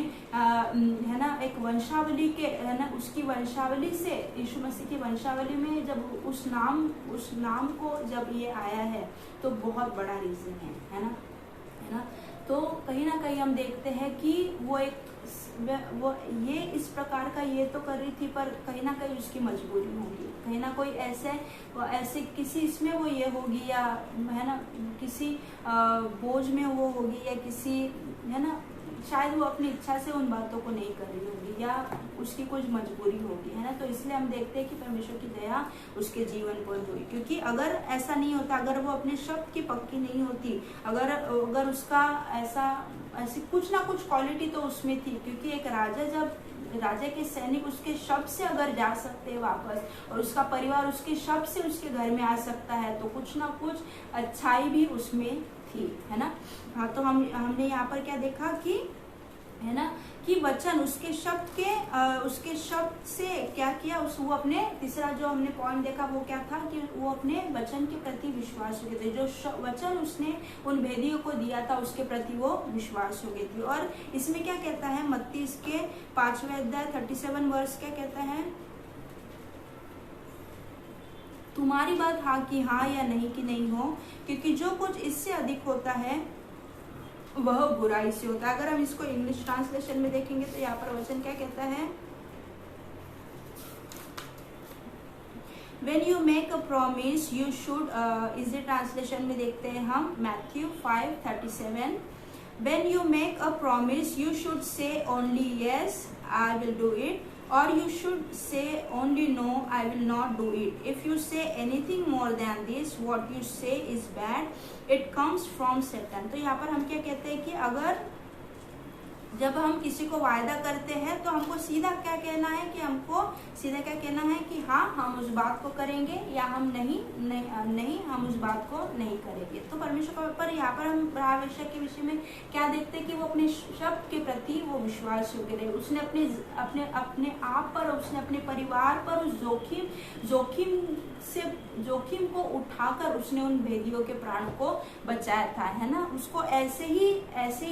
है ना एक वंशावली के, है ना, उसकी वंशावली से, यीशु मसीह की वंशावली में जब उस नाम को जब ये आया है, तो बहुत बड़ा रीजन है ना। तो कहीं ना कहीं हम देखते हैं कि वो ये इस प्रकार का ये तो कर रही थी, पर कहीं ना कहीं उसकी मजबूरी होगी, कहीं ना कोई ऐसे किसी इसमें वो ये होगी, या है ना किसी बोझ में वो होगी, या किसी, है ना, शायद वो अपनी इच्छा से उन बातों को नहीं कर रही होगी, या उसकी कुछ मजबूरी होगी, है ना। तो इसलिए हम देखते हैं कि परमेश्वर की दया उसके जीवन पर हुई, क्योंकि अगर ऐसा नहीं होता, अगर वो अपने शब्द की पक्की नहीं होती, अगर उसका ऐसी कुछ ना कुछ क्वालिटी तो उसमें थी, क्योंकि एक राजा के सैनिक उसके शब्द से अगर जा सकते हैं वापस, और उसका परिवार उसके शब्द से उसके घर में आ सकता है, तो कुछ ना कुछ अच्छाई भी उसमें थी, है ना। हाँ, तो हमने यहाँ पर क्या देखा कि, है ना, कि वचन उसके शब्द से क्या किया, वो अपने, तीसरा जो हमने पॉइंट देखा वो क्या था कि वो अपने वचन के प्रति विश्वास हो गए थे। जो वचन उसने उन भेदियों को दिया था उसके प्रति वो विश्वास हो गई थी। और इसमें क्या कहता है, मत्ती के 5वें अध्याय 37 वर्ष क्या कहता है, तुम्हारी बात हाँ की हाँ या नहीं की नहीं हो, क्योंकि जो कुछ इससे अधिक होता है वह बुराई से होता है। अगर हम इसको इंग्लिश ट्रांसलेशन में देखेंगे तो यहाँ पर वचन क्या कहता है, When you make a promise you should, easy translation में देखते हैं हम Matthew 5:37, When you make a promise you should say only yes I will do it, or you should say only no I will not do it. If you say anything more than this, what you say is bad, it comes from Satan. तो यहाँ पर हम क्या कहते हैं कि अगर जब हम किसी को वायदा करते हैं तो हमको सीधा क्या कहना है कि हाँ हम उस बात को करेंगे, या हम नहीं हम उस बात को नहीं करेंगे। तो परमेश्वर पर यहाँ पर हम राहाब वेश्या के विषय में क्या देखते हैं कि वो अपने शब्द के प्रति वो विश्वास योग्य रहे। उसने अपने आप पर, उसने अपने परिवार पर उस जोखिम को उठाकर उसने उन भेदियों के प्राण को बचाया था, है ना। उसको ऐसे ही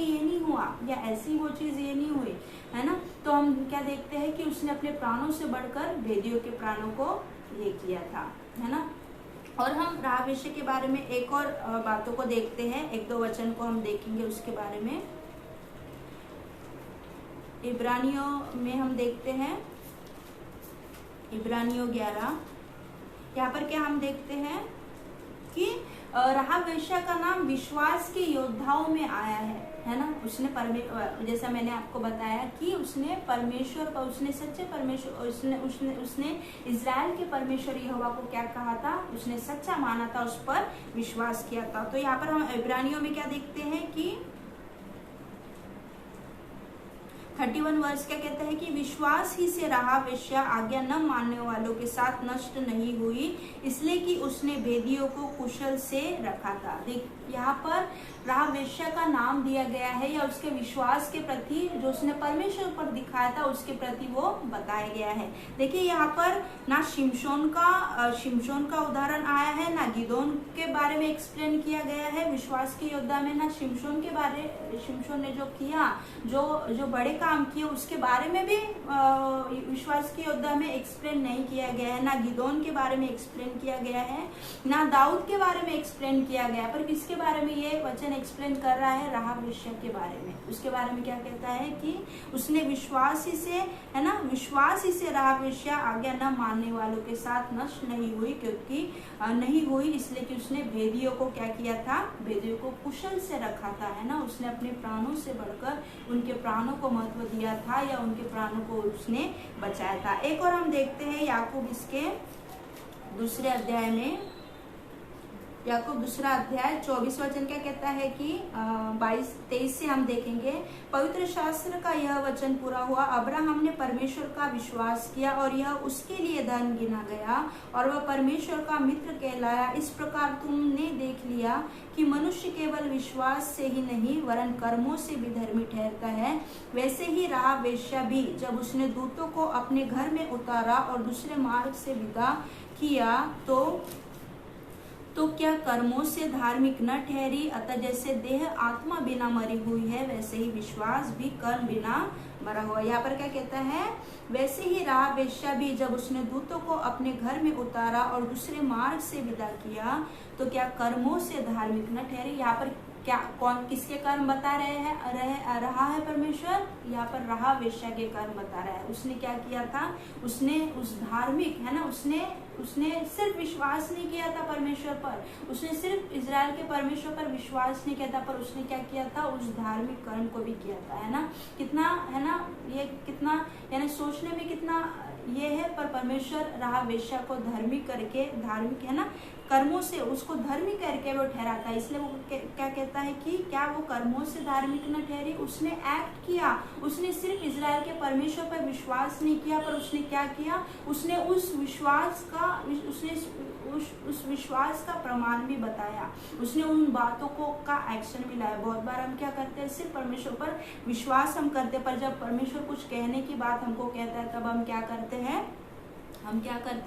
ये नहीं हुआ, या ऐसी वो चीज ये नहीं हुई, है ना। तो हम क्या देखते हैं कि उसने अपने प्राणों से बढ़कर भेदियों के प्राणों को ये किया था, है ना। और हम राहाब वेश्या के बारे में एक और बातों को देखते हैं, 1-2 वचन को हम देखेंगे उसके बारे में। इब्रानियों में हम देखते हैं, इब्रानियों 11, यहाँ पर क्या हम देखते हैं कि राहाब वेश्या का नाम विश्वास के योद्धाओं में आया है ना। उसने जैसा मैंने आपको बताया कि उसने परमेश्वर का, उसने सच्चे परमेश्वर, उसने इजराइल के परमेश्वर यहोवा को क्या कहा था, उसने सच्चा माना था, उस पर विश्वास किया था। तो यहाँ पर हम इब्रानियों में क्या देखते हैं कि 31 वर्ष क्या कहता है कि विश्वास ही से राहाब वेश्या आज्ञा न मानने वालों के साथ नष्ट नहीं हुई, इसलिए कि उसने भेदियों को कुशल से रखा था। यहाँ पर राहाब वेश्या का नाम दिया गया है, या उसके विश्वास के प्रति जो उसने परमेश्वर पर दिखाया था उसके प्रति वो बताया गया है। देखिए यहाँ पर ना शिमशोन का उदाहरण आया है, ना गिदोन के बारे में एक्सप्लेन किया गया है विश्वास के योद्धा में, ना शिमशोन ने जो किया, जो बड़े काम किए उसके बारे में भी विश्वास के योद्धा में एक्सप्लेन नहीं किया गया है, ना गिदोन के बारे में एक्सप्लेन किया गया है, ना दाऊद के बारे में एक्सप्लेन किया गया। पर किसके बारे में ये वचन एक्सप्लेन कर रहा है? राहाब वेश्या के बारे में। उसके बारे में क्या कहता है कि उसने विश्वास ही से राहाब वेश्या आज्ञा न मानने वालों के साथ नष्ट नहीं हुई, क्योंकि नहीं हुई इसलिए कि उसने भेदियों को क्या किया था? भेदियों को कुशल से रखा था, है ना। उसने अपने प्राणों से बढ़कर उनके प्राणों को महत्व दिया था, या उनके प्राणों को उसने बचाया था। एक और हम देखते हैं याकूब इसके दूसरे अध्याय में, याकूब दूसरा अध्याय 24 वचन क्या कहता है कि 22-23 से हम देखेंगे। पवित्र शास्त्र का यह वचन पूरा हुआ, अब्राहम ने परमेश्वर का विश्वास किया और यह उसके लिए धन गिना गया और वह परमेश्वर का मित्र कहलाया। इस प्रकार तुमने देख लिया कि मनुष्य केवल विश्वास से ही नहीं वरन कर्मों से भी धर्मी ठहरता है। वैसे ही राहाब वेश्या भी, जब उसने दूतों को अपने घर में उतारा और दूसरे मार्ग से विदा किया तो क्या कर्मों से धार्मिक न ठहरी? अतः जैसे देह आत्मा बिना मरी हुई है, वैसे ही विश्वास भी कर्म बिना मरा हुआ। यहाँ पर क्या कहता है? वैसे ही राहाब वेश्या भी, जब उसने दूतों को अपने घर में उतारा और दूसरे मार्ग से विदा किया तो क्या कर्मों से धार्मिक न ठहरी? यहाँ पर किसके कर्म बता रहा है परमेश्वर? यहाँ पर राहाब वेश्या के कर्म बता रहा है। उसने क्या किया था? उसने उस धार्मिक, है ना, उसने सिर्फ विश्वास नहीं किया था परमेश्वर पर, उसने सिर्फ इजराइल के परमेश्वर पर विश्वास नहीं किया था, पर उसने क्या किया था? उस धार्मिक कर्म को भी किया था, है ना। कितना, है ना, ये कितना, यानी सोचने में कितना ये है, पर परमेश्वर राहाब वेश्या को धार्मिक, है ना, कर्मों से उसको धर्मी करके वो ठहराता है। इसलिए वो क्या कहता है कि क्या वो कर्मों से धार्मिक न ठहरी? उसने एक्ट किया, उसने सिर्फ इजराइल के परमेश्वर पर विश्वास नहीं किया, पर उसने क्या किया? उसने उस विश्वास का प्रमाण भी बताया, उसने उन बातों को का एक्शन भी लाया। बहुत बार हम क्या करते हैं? सिर्फ परमेश्वर पर विश्वास हम करते हैं, पर जब परमेश्वर कुछ कहने की बात हमको कहता है तब हम क्या करते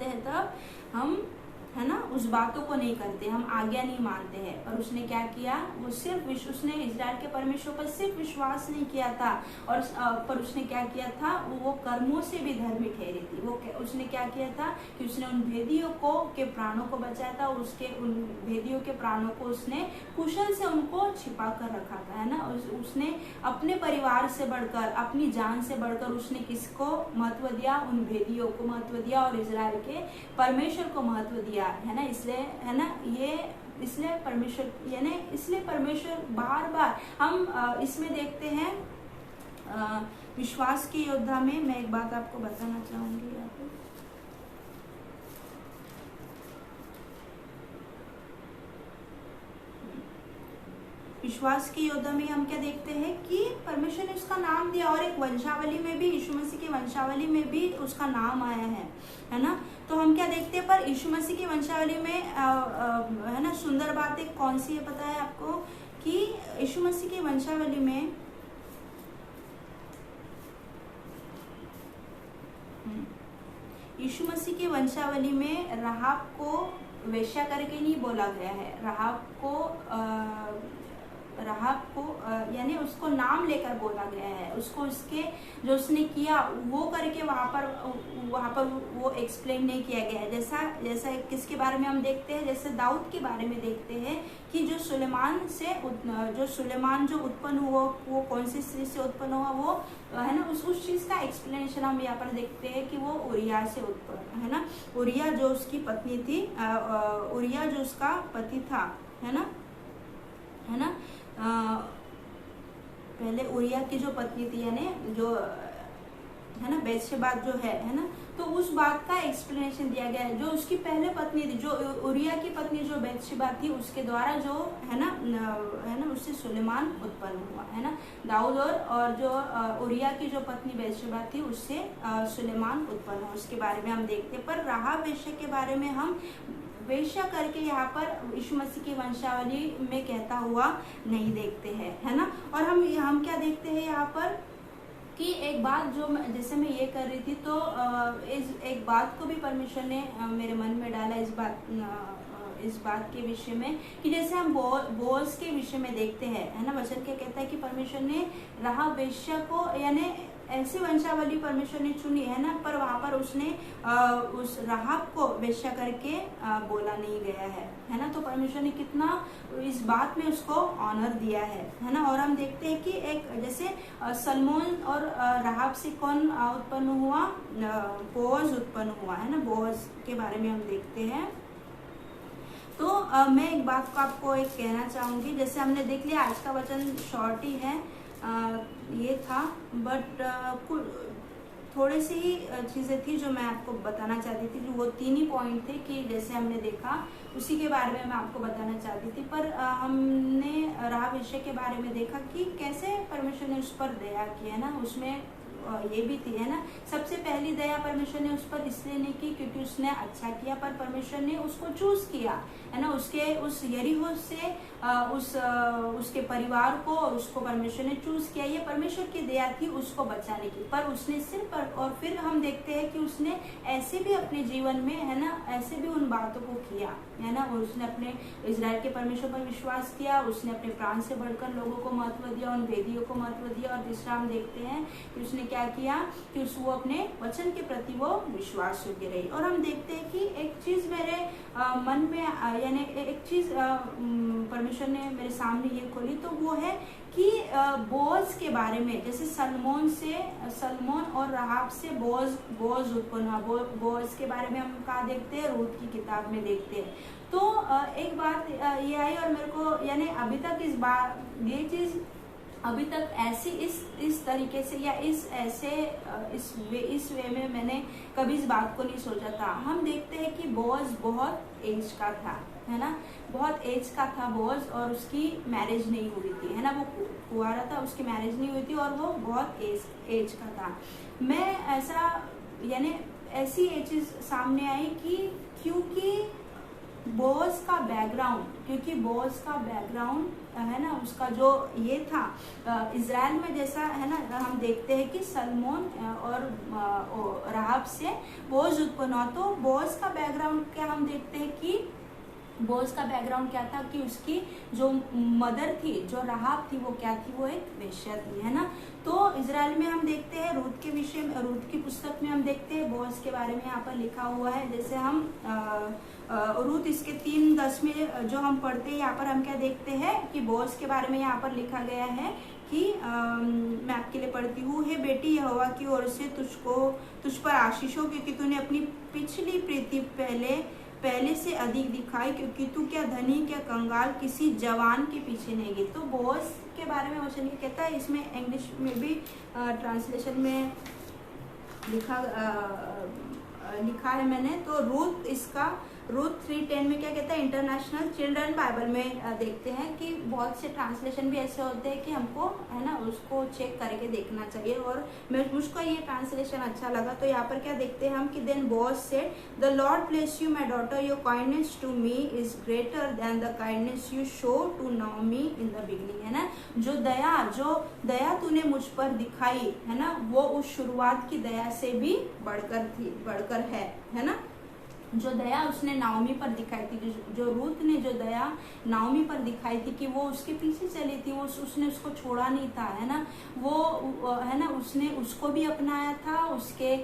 हैं? तब हम, है ना, उस बातों को नहीं करते, हम आज्ञा नहीं मानते हैं। पर उसने क्या किया? वो सिर्फ उसने इजराइल के परमेश्वर पर सिर्फ विश्वास नहीं किया था, और पर उसने क्या किया था? वो कर्मों से भी धर्मी ठहरी थी। उसने क्या किया था कि उसने उन भेदियों के प्राणों को बचाया था, उन भेदियों के प्राणों को उसने कुशल से उनको छिपा कर रखा था, है ना। उसने अपने परिवार से बढ़कर, अपनी जान से बढ़कर उसने किसको महत्व दिया? उन भेदियों को महत्व दिया और इजराइल के परमेश्वर को महत्व दिया, है ना। इसलिए, है ना, इसलिए परमेश्वर बार बार हम इसमें देखते हैं विश्वास के योद्धा में। मैं एक बात आपको बताना चाहूंगी यहाँ पे, विश्वास के योद्धा में हम क्या देखते हैं कि परमेश्वर ने उसका नाम दिया, और एक वंशावली में भी, यीशु मसीह की वंशावली में भी उसका नाम आया है ना। तो हम क्या देखते हैं? पर यीशु मसीह की वंशावली में है ना, सुंदर बात एक कौन सी है पता है आपको? कि यीशु मसीह की वंशावली में राहाब को वेश्या करके नहीं बोला गया है। राहाब को यानी उसको नाम लेकर बोला गया है, उसको उसके जो उसने किया वो करके वहां पर वो एक्सप्लेन नहीं किया गया है। जैसा किसके बारे में हम देखते हैं? जैसे दाऊद के बारे में देखते हैं कि जो सुलेमान जो उत्पन्न हुआ, वो कौन सी स्त्री से उत्पन्न हुआ? वो, है ना, उस चीज का एक्सप्लेनेशन हम यहाँ पर देखते हैं कि वो उरिया से उत्पन्न, है ना। उरिया जो उसकी पत्नी थी, उरिया जो उसका पति था, है ना, पहले उरिया की जो पत्नी थी, यानी जो, है ना, बैतशेबा जो है ना, तो उस बात का एक्सप्लेनेशन दिया गया है। जो उसकी पहले पत्नी थी, जो उरिया की पत्नी जो बैतशेबा थी, उसके द्वारा जो, है ना, उससे सुलेमान उत्पन्न हुआ, है ना। दाऊद और जो उरिया की जो पत्नी बैतशेबा थी, उससे सुलेमान उत्पन्न हुआ, उसके बारे में हम देखते हैं। पर राहाब वेश्या के बारे में हम वेश्या करके यहाँ पर यीशु मसीह की वंशावली में कहता हुआ नहीं देखते हैं, है ना। और हम क्या देखते हैं यहाँ पर कि एक बात जो जैसे मैं ये कर रही थी, तो एक बात को भी परमेश्वर ने मेरे मन में डाला, इस बात के विषय में कि जैसे हम बोअज के विषय में देखते हैं, है ना। वचन क्या कहता है कि परमेश्वर ने राहाब वेश्या को, यानी ऐसी वंशावली परमेश्वर ने चुनी, है ना, पर वहां पर उसने उस राहाब को वेश्या करके बोला नहीं गया है ना। तो परमेश्वर ने कितना इस बात में उसको ऑनर दिया है ना। और हम देखते हैं कि एक जैसे सलमोन और राहाब से कौन उत्पन्न हुआ, बोअज उत्पन्न हुआ, है ना। बोअज के बारे में हम देखते हैं। तो मैं एक बात को आपको एक कहना चाहूंगी, जैसे हमने देख लिया आज का वचन शॉर्ट ही है, ये था, बट थोड़ी सी ही चीज़ें थी जो मैं आपको बताना चाहती थी, कि वो 3 ही पॉइंट थे कि जैसे हमने देखा उसी के बारे में मैं आपको बताना चाहती थी। पर हमने राहाब विषय के बारे में देखा कि कैसे परमेश्वर ने उस पर दया की, है ना। उसमें ये भी थी, है ना। सबसे पहली दया परमेश्वर ने उस पर इसलिए नहीं की क्योंकि उसने अच्छा किया, पर परमेश्वर ने उसको चूज किया, है ना। उसके उस यरीहो से उसके परिवार को, उसको परमेश्वर ने चूज किया। ये परमेश्वर की दया थी उसको बचाने की, पर उसने सिर्फ और फिर हम देखते हैं कि उसने ऐसे भी अपने जीवन में, है ना, ऐसे भी उन बातों को किया, है ना। उसने अपने इजराइल के परमेश्वर पर विश्वास किया, उसने अपने प्राण से बढ़कर लोगों को महत्व दिया, उन वेदियों को महत्व दिया। और तीसरा हम देखते हैं कि उसने क्या किया कि वो अपने वचन के प्रति वो विश्वास योग्य रही। और हम देखते हैं कि एक चीज मेरे मन में, यानी एक चीज परमेश्वर ने मेरे सामने ये खोली, तो वो है कि बोअज के बारे में, जैसे सलमोन और राहाब से बोअज उत्पन्न हुआ। बोअज के बारे में हम कहाँ देखते हैं, रूत की किताब में देखते हैं। तो एक बात ये आई और मेरे को, यानी अभी तक ये चीज अभी तक ऐसी इस तरीके से या इस वे में मैंने कभी इस बात को नहीं सोचा था। हम देखते हैं कि बोअज बहुत एज का था, है ना, बहुत एज का था बोअज, और उसकी मैरिज नहीं हुई थी, है ना। वो कुंवारा था, उसकी मैरिज नहीं हुई थी और वो बहुत एज का था। मैं ऐसा, यानी ऐसी ये चीज सामने आई कि क्योंकि बोअज का बैकग्राउंड, है ना, उसका जो ये था इजराइल में, जैसा है ना, हम देखते हैं कि सलमोन और राहाब से बोअज उत्पन्न हुआ। तो बोअज का बैकग्राउंड क्या हम देखते हैं कि बोअज का बैकग्राउंड क्या था कि उसकी जो मदर थी, जो राहाब थी, वो क्या थी, वो एक वेश्या थी, है ना। तो इजराइल में हम देखते हैं रूत के विषय में, रूत की पुस्तक में हम देखते हैं बोअज के बारे में यहाँ पर लिखा हुआ है। जैसे हम रूत इसके 3:10 में जो हम पढ़ते हैं, यहाँ पर हम क्या देखते हैं कि बोअज के बारे में यहाँ पर लिखा गया है कि मैं आपके लिए पढ़ती हूँ। हे बेटी, यहोवा की ओर से तुझ पर आशीष हो, क्योंकि तूने अपनी पिछली प्रीति पहले से अधिक दिखाई, क्योंकि तू क्या धनी क्या कंगाल किसी जवान के पीछे नहीं गई। तो बोअज के बारे में वचन ये कहता है, इसमें इंग्लिश में भी ट्रांसलेशन में लिखा है मैंने। तो रूथ 3:10 में क्या कहता है, इंटरनेशनल चिल्ड्रन बाइबल में देखते हैं कि बहुत से ट्रांसलेशन भी ऐसे होते हैं कि हमको, है ना, उसको चेक करके देखना चाहिए। और मुझको ये ट्रांसलेशन अच्छा लगा। तो यहाँ पर क्या देखते हैं हम कि then Boaz said, the Lord bless you my daughter, your kindness to me is greater than the kindness you show to Naomi in the beginning, है ना। जो दया तूने मुझ पर दिखाई, है ना, वो उस शुरुआत की दया से भी बढ़कर है ना। जो दया उसने नाओमी पर दिखाई थी, जो रूत ने जो दया नाओमी पर दिखाई थी कि वो उसके पीछे चली थी, वो उसने उसको छोड़ा नहीं था, है ना। वो, है ना, उसने उसको भी अपनाया था, उसके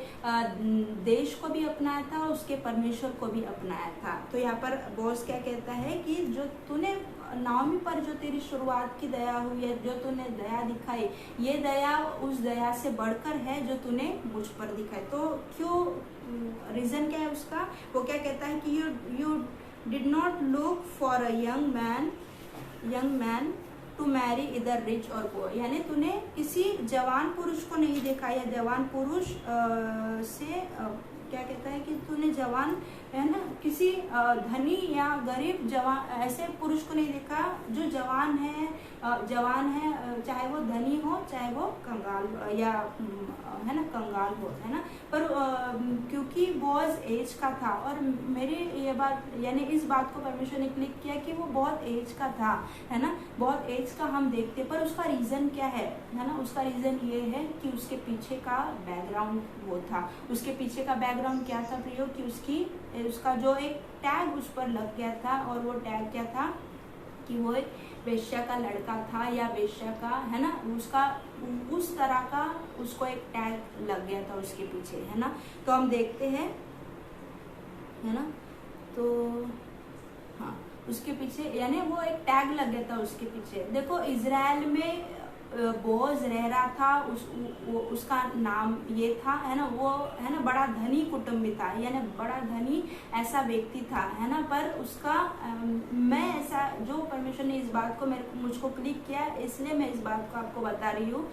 देश को भी अपनाया था, उसके परमेश्वर को भी अपनाया था। तो यहाँ पर बोअज क्या कहता है कि जो तूने नाओमी पर जो तेरी शुरुआत की दया हुई है, जो तूने दया दिखाई, ये दया उस दया से बढ़कर है जो तूने मुझ पर दिखाई। तो क्यों, रीजन क्या है उसका, वो क्या कहता है कि you did not look for a young man to marry either rich और पुअर, यानी तूने किसी जवान पुरुष को नहीं देखा, या जवान पुरुष से क्या कहता है कि तूने जवान है ना, किसी धनी या गरीब जवान ऐसे पुरुष को नहीं देखा जो जवान है, चाहे वो धनी हो चाहे वो कंगाल या है ना कंगाल हो, है ना। पर क्योंकि बोअज एज का था, और मेरी ये बात यानी इस बात को परमेश्वर ने क्लिक किया कि वो बहुत एज का था, है ना, बहुत एज का हम देखते। पर उसका रीजन क्या है ना, उसका रीजन ये है कि उसके पीछे का बैकग्राउंड वो था। उसके पीछे का बैकग्राउंड क्या था प्रियो, कि उसका जो एक टैग उस पर लग गया था, और वो टैग क्या था कि वो एक वेश्या का लड़का था, या वेश्या का, है ना, उसका उस तरह का उसको एक टैग लग गया था उसके पीछे, है ना। तो हम देखते हैं, है ना, तो हाँ उसके पीछे यानी वो एक टैग लग गया था उसके पीछे। देखो इजराइल में बोअज रह रहा था, उसका नाम ये था, है ना, वो है ना बड़ा धनी कुटुंबी था, यानी बड़ा धनी ऐसा व्यक्ति था, है ना। पर उसका मैं ऐसा जो परमेश्वर ने इस बात को मुझको क्लिक किया, इसलिए मैं इस बात को आपको बता रही हूँ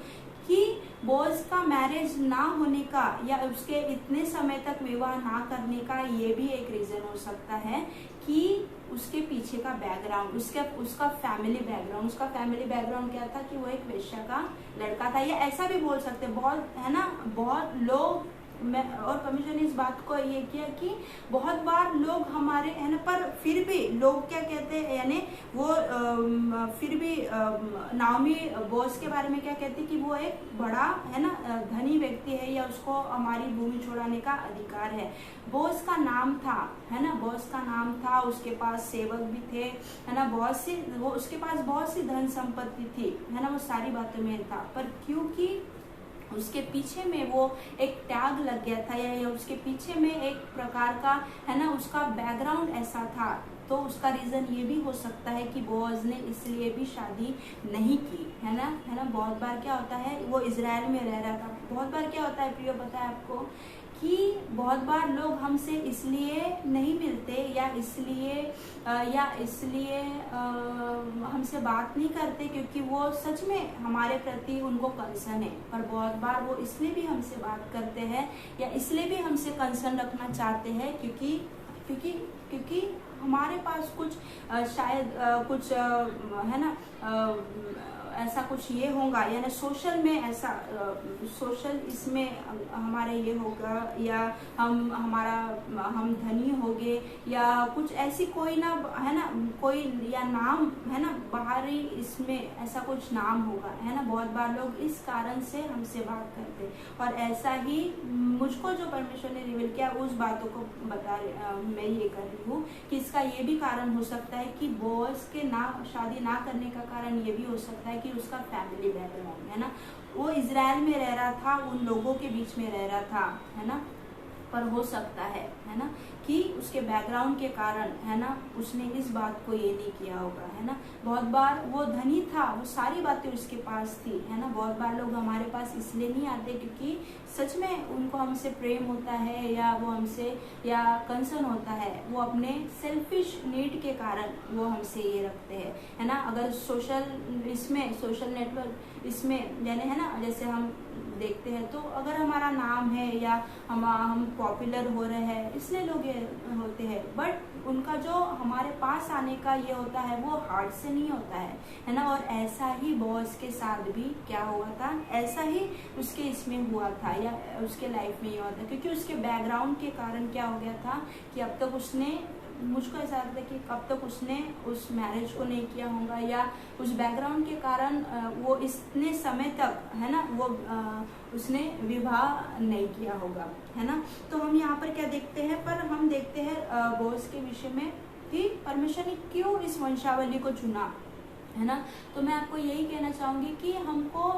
कि बोअज का मैरिज ना होने का या उसके इतने समय तक विवाह ना करने का ये भी एक रीजन हो सकता है कि उसके पीछे का बैकग्राउंड, उसका फैमिली बैकग्राउंड क्या था कि वो एक वेश्या का लड़का था, या ऐसा भी बोल सकते हैं। बहुत, है ना, बहुत लोग और परमेश्वर ने इस बात को ये किया कि बहुत बार लोग हमारे, है ना, पर फिर भी लोग क्या कहते हैं, यानी वो फिर भी नाओमी बोअज के बारे में क्या कहते हैं कि वो एक बड़ा, है ना, धनी व्यक्ति है, या उसको हमारी भूमि छोड़ाने का अधिकार है। बोअज का नाम था, है ना, बोअज का नाम था, उसके पास सेवक भी थे, है ना, उसके पास बहुत सी धन संपत्ति थी, है ना, वो सारी बातों में था। पर क्योंकि उसके पीछे में वो एक टैग लग गया था, या उसके पीछे में एक प्रकार का, है ना, उसका बैकग्राउंड ऐसा था, तो उसका रीजन ये भी हो सकता है कि बोअज ने इसलिए भी शादी नहीं की, है ना। बहुत बार क्या होता है, वो इजराइल में रह रहा था। बहुत बार क्या होता है प्रियो, पता है आपको कि बहुत बार लोग हमसे इसलिए नहीं मिलते, या इसलिए हमसे बात नहीं करते क्योंकि वो सच में हमारे प्रति उनको कंसर्न है। पर बहुत बार वो इसलिए भी हमसे बात करते हैं, या इसलिए भी हमसे कंसर्न रखना चाहते हैं क्योंकि हमारे पास कुछ शायद कुछ है ना ऐसा कुछ ये होगा, यानी सोशल में ऐसा सोशल इसमें हमारे ये होगा, या हम धनी होंगे, या कुछ ऐसी कोई ना, है ना, कोई या नाम, है ना, बाहरी इसमें ऐसा कुछ नाम होगा, है ना। बहुत बार लोग इस कारण से हमसे बात करते, और ऐसा ही मुझको जो परमेश्वर ने रिवील किया उस बातों को मैं ये कर रही हूँ कि इसका ये भी कारण हो सकता है कि बोअज के शादी ना करने का कारण ये भी हो सकता है कि उसका फैमिली बैकग्राउंड, है ना, वो इजराइल में रह रहा था, उन लोगों के बीच में रह रहा था, है ना। पर हो सकता है ना, कि उसके बैकग्राउंड के कारण, है ना, उसने इस बात को ये नहीं किया होगा, है ना। बहुत बार वो धनी था, वो सारी बातें उसके पास थी, है ना। बहुत बार लोग हमारे पास इसलिए नहीं आते क्योंकि सच में उनको हमसे प्रेम होता है, या वो हमसे या कंसर्न होता है, वो अपने सेल्फिश नीड के कारण वो हमसे ये रखते हैं, है ना। अगर सोशल नेटवर्क इसमें यानी, है ना, जैसे हम देखते हैं तो अगर हमारा नाम है या हम पॉपुलर हो रहे हैं इसलिए लोग ये होते हैं, बट उनका जो हमारे पास आने का ये होता है वो हार्ट से नहीं होता है ना। और ऐसा ही बॉस के साथ भी क्या हुआ था, ऐसा ही उसके इसमें हुआ था, या उसके लाइफ में ये हुआ था, क्योंकि उसके बैकग्राउंड के कारण क्या हो गया था कि अब तक उसने, मुझको ऐसा लगता है कि कब तक उसने उस मैरिज को नहीं किया होगा, या उस बैकग्राउंड के कारण वो इतने समय तक, है ना, वो उसने विवाह नहीं किया होगा, है ना। तो हम यहाँ पर क्या देखते हैं, पर हम देखते हैं बोअज के विषय में कि परमेश्वर ने क्यों इस वंशावली को चुना, है ना। तो मैं आपको यही कहना चाहूंगी कि हमको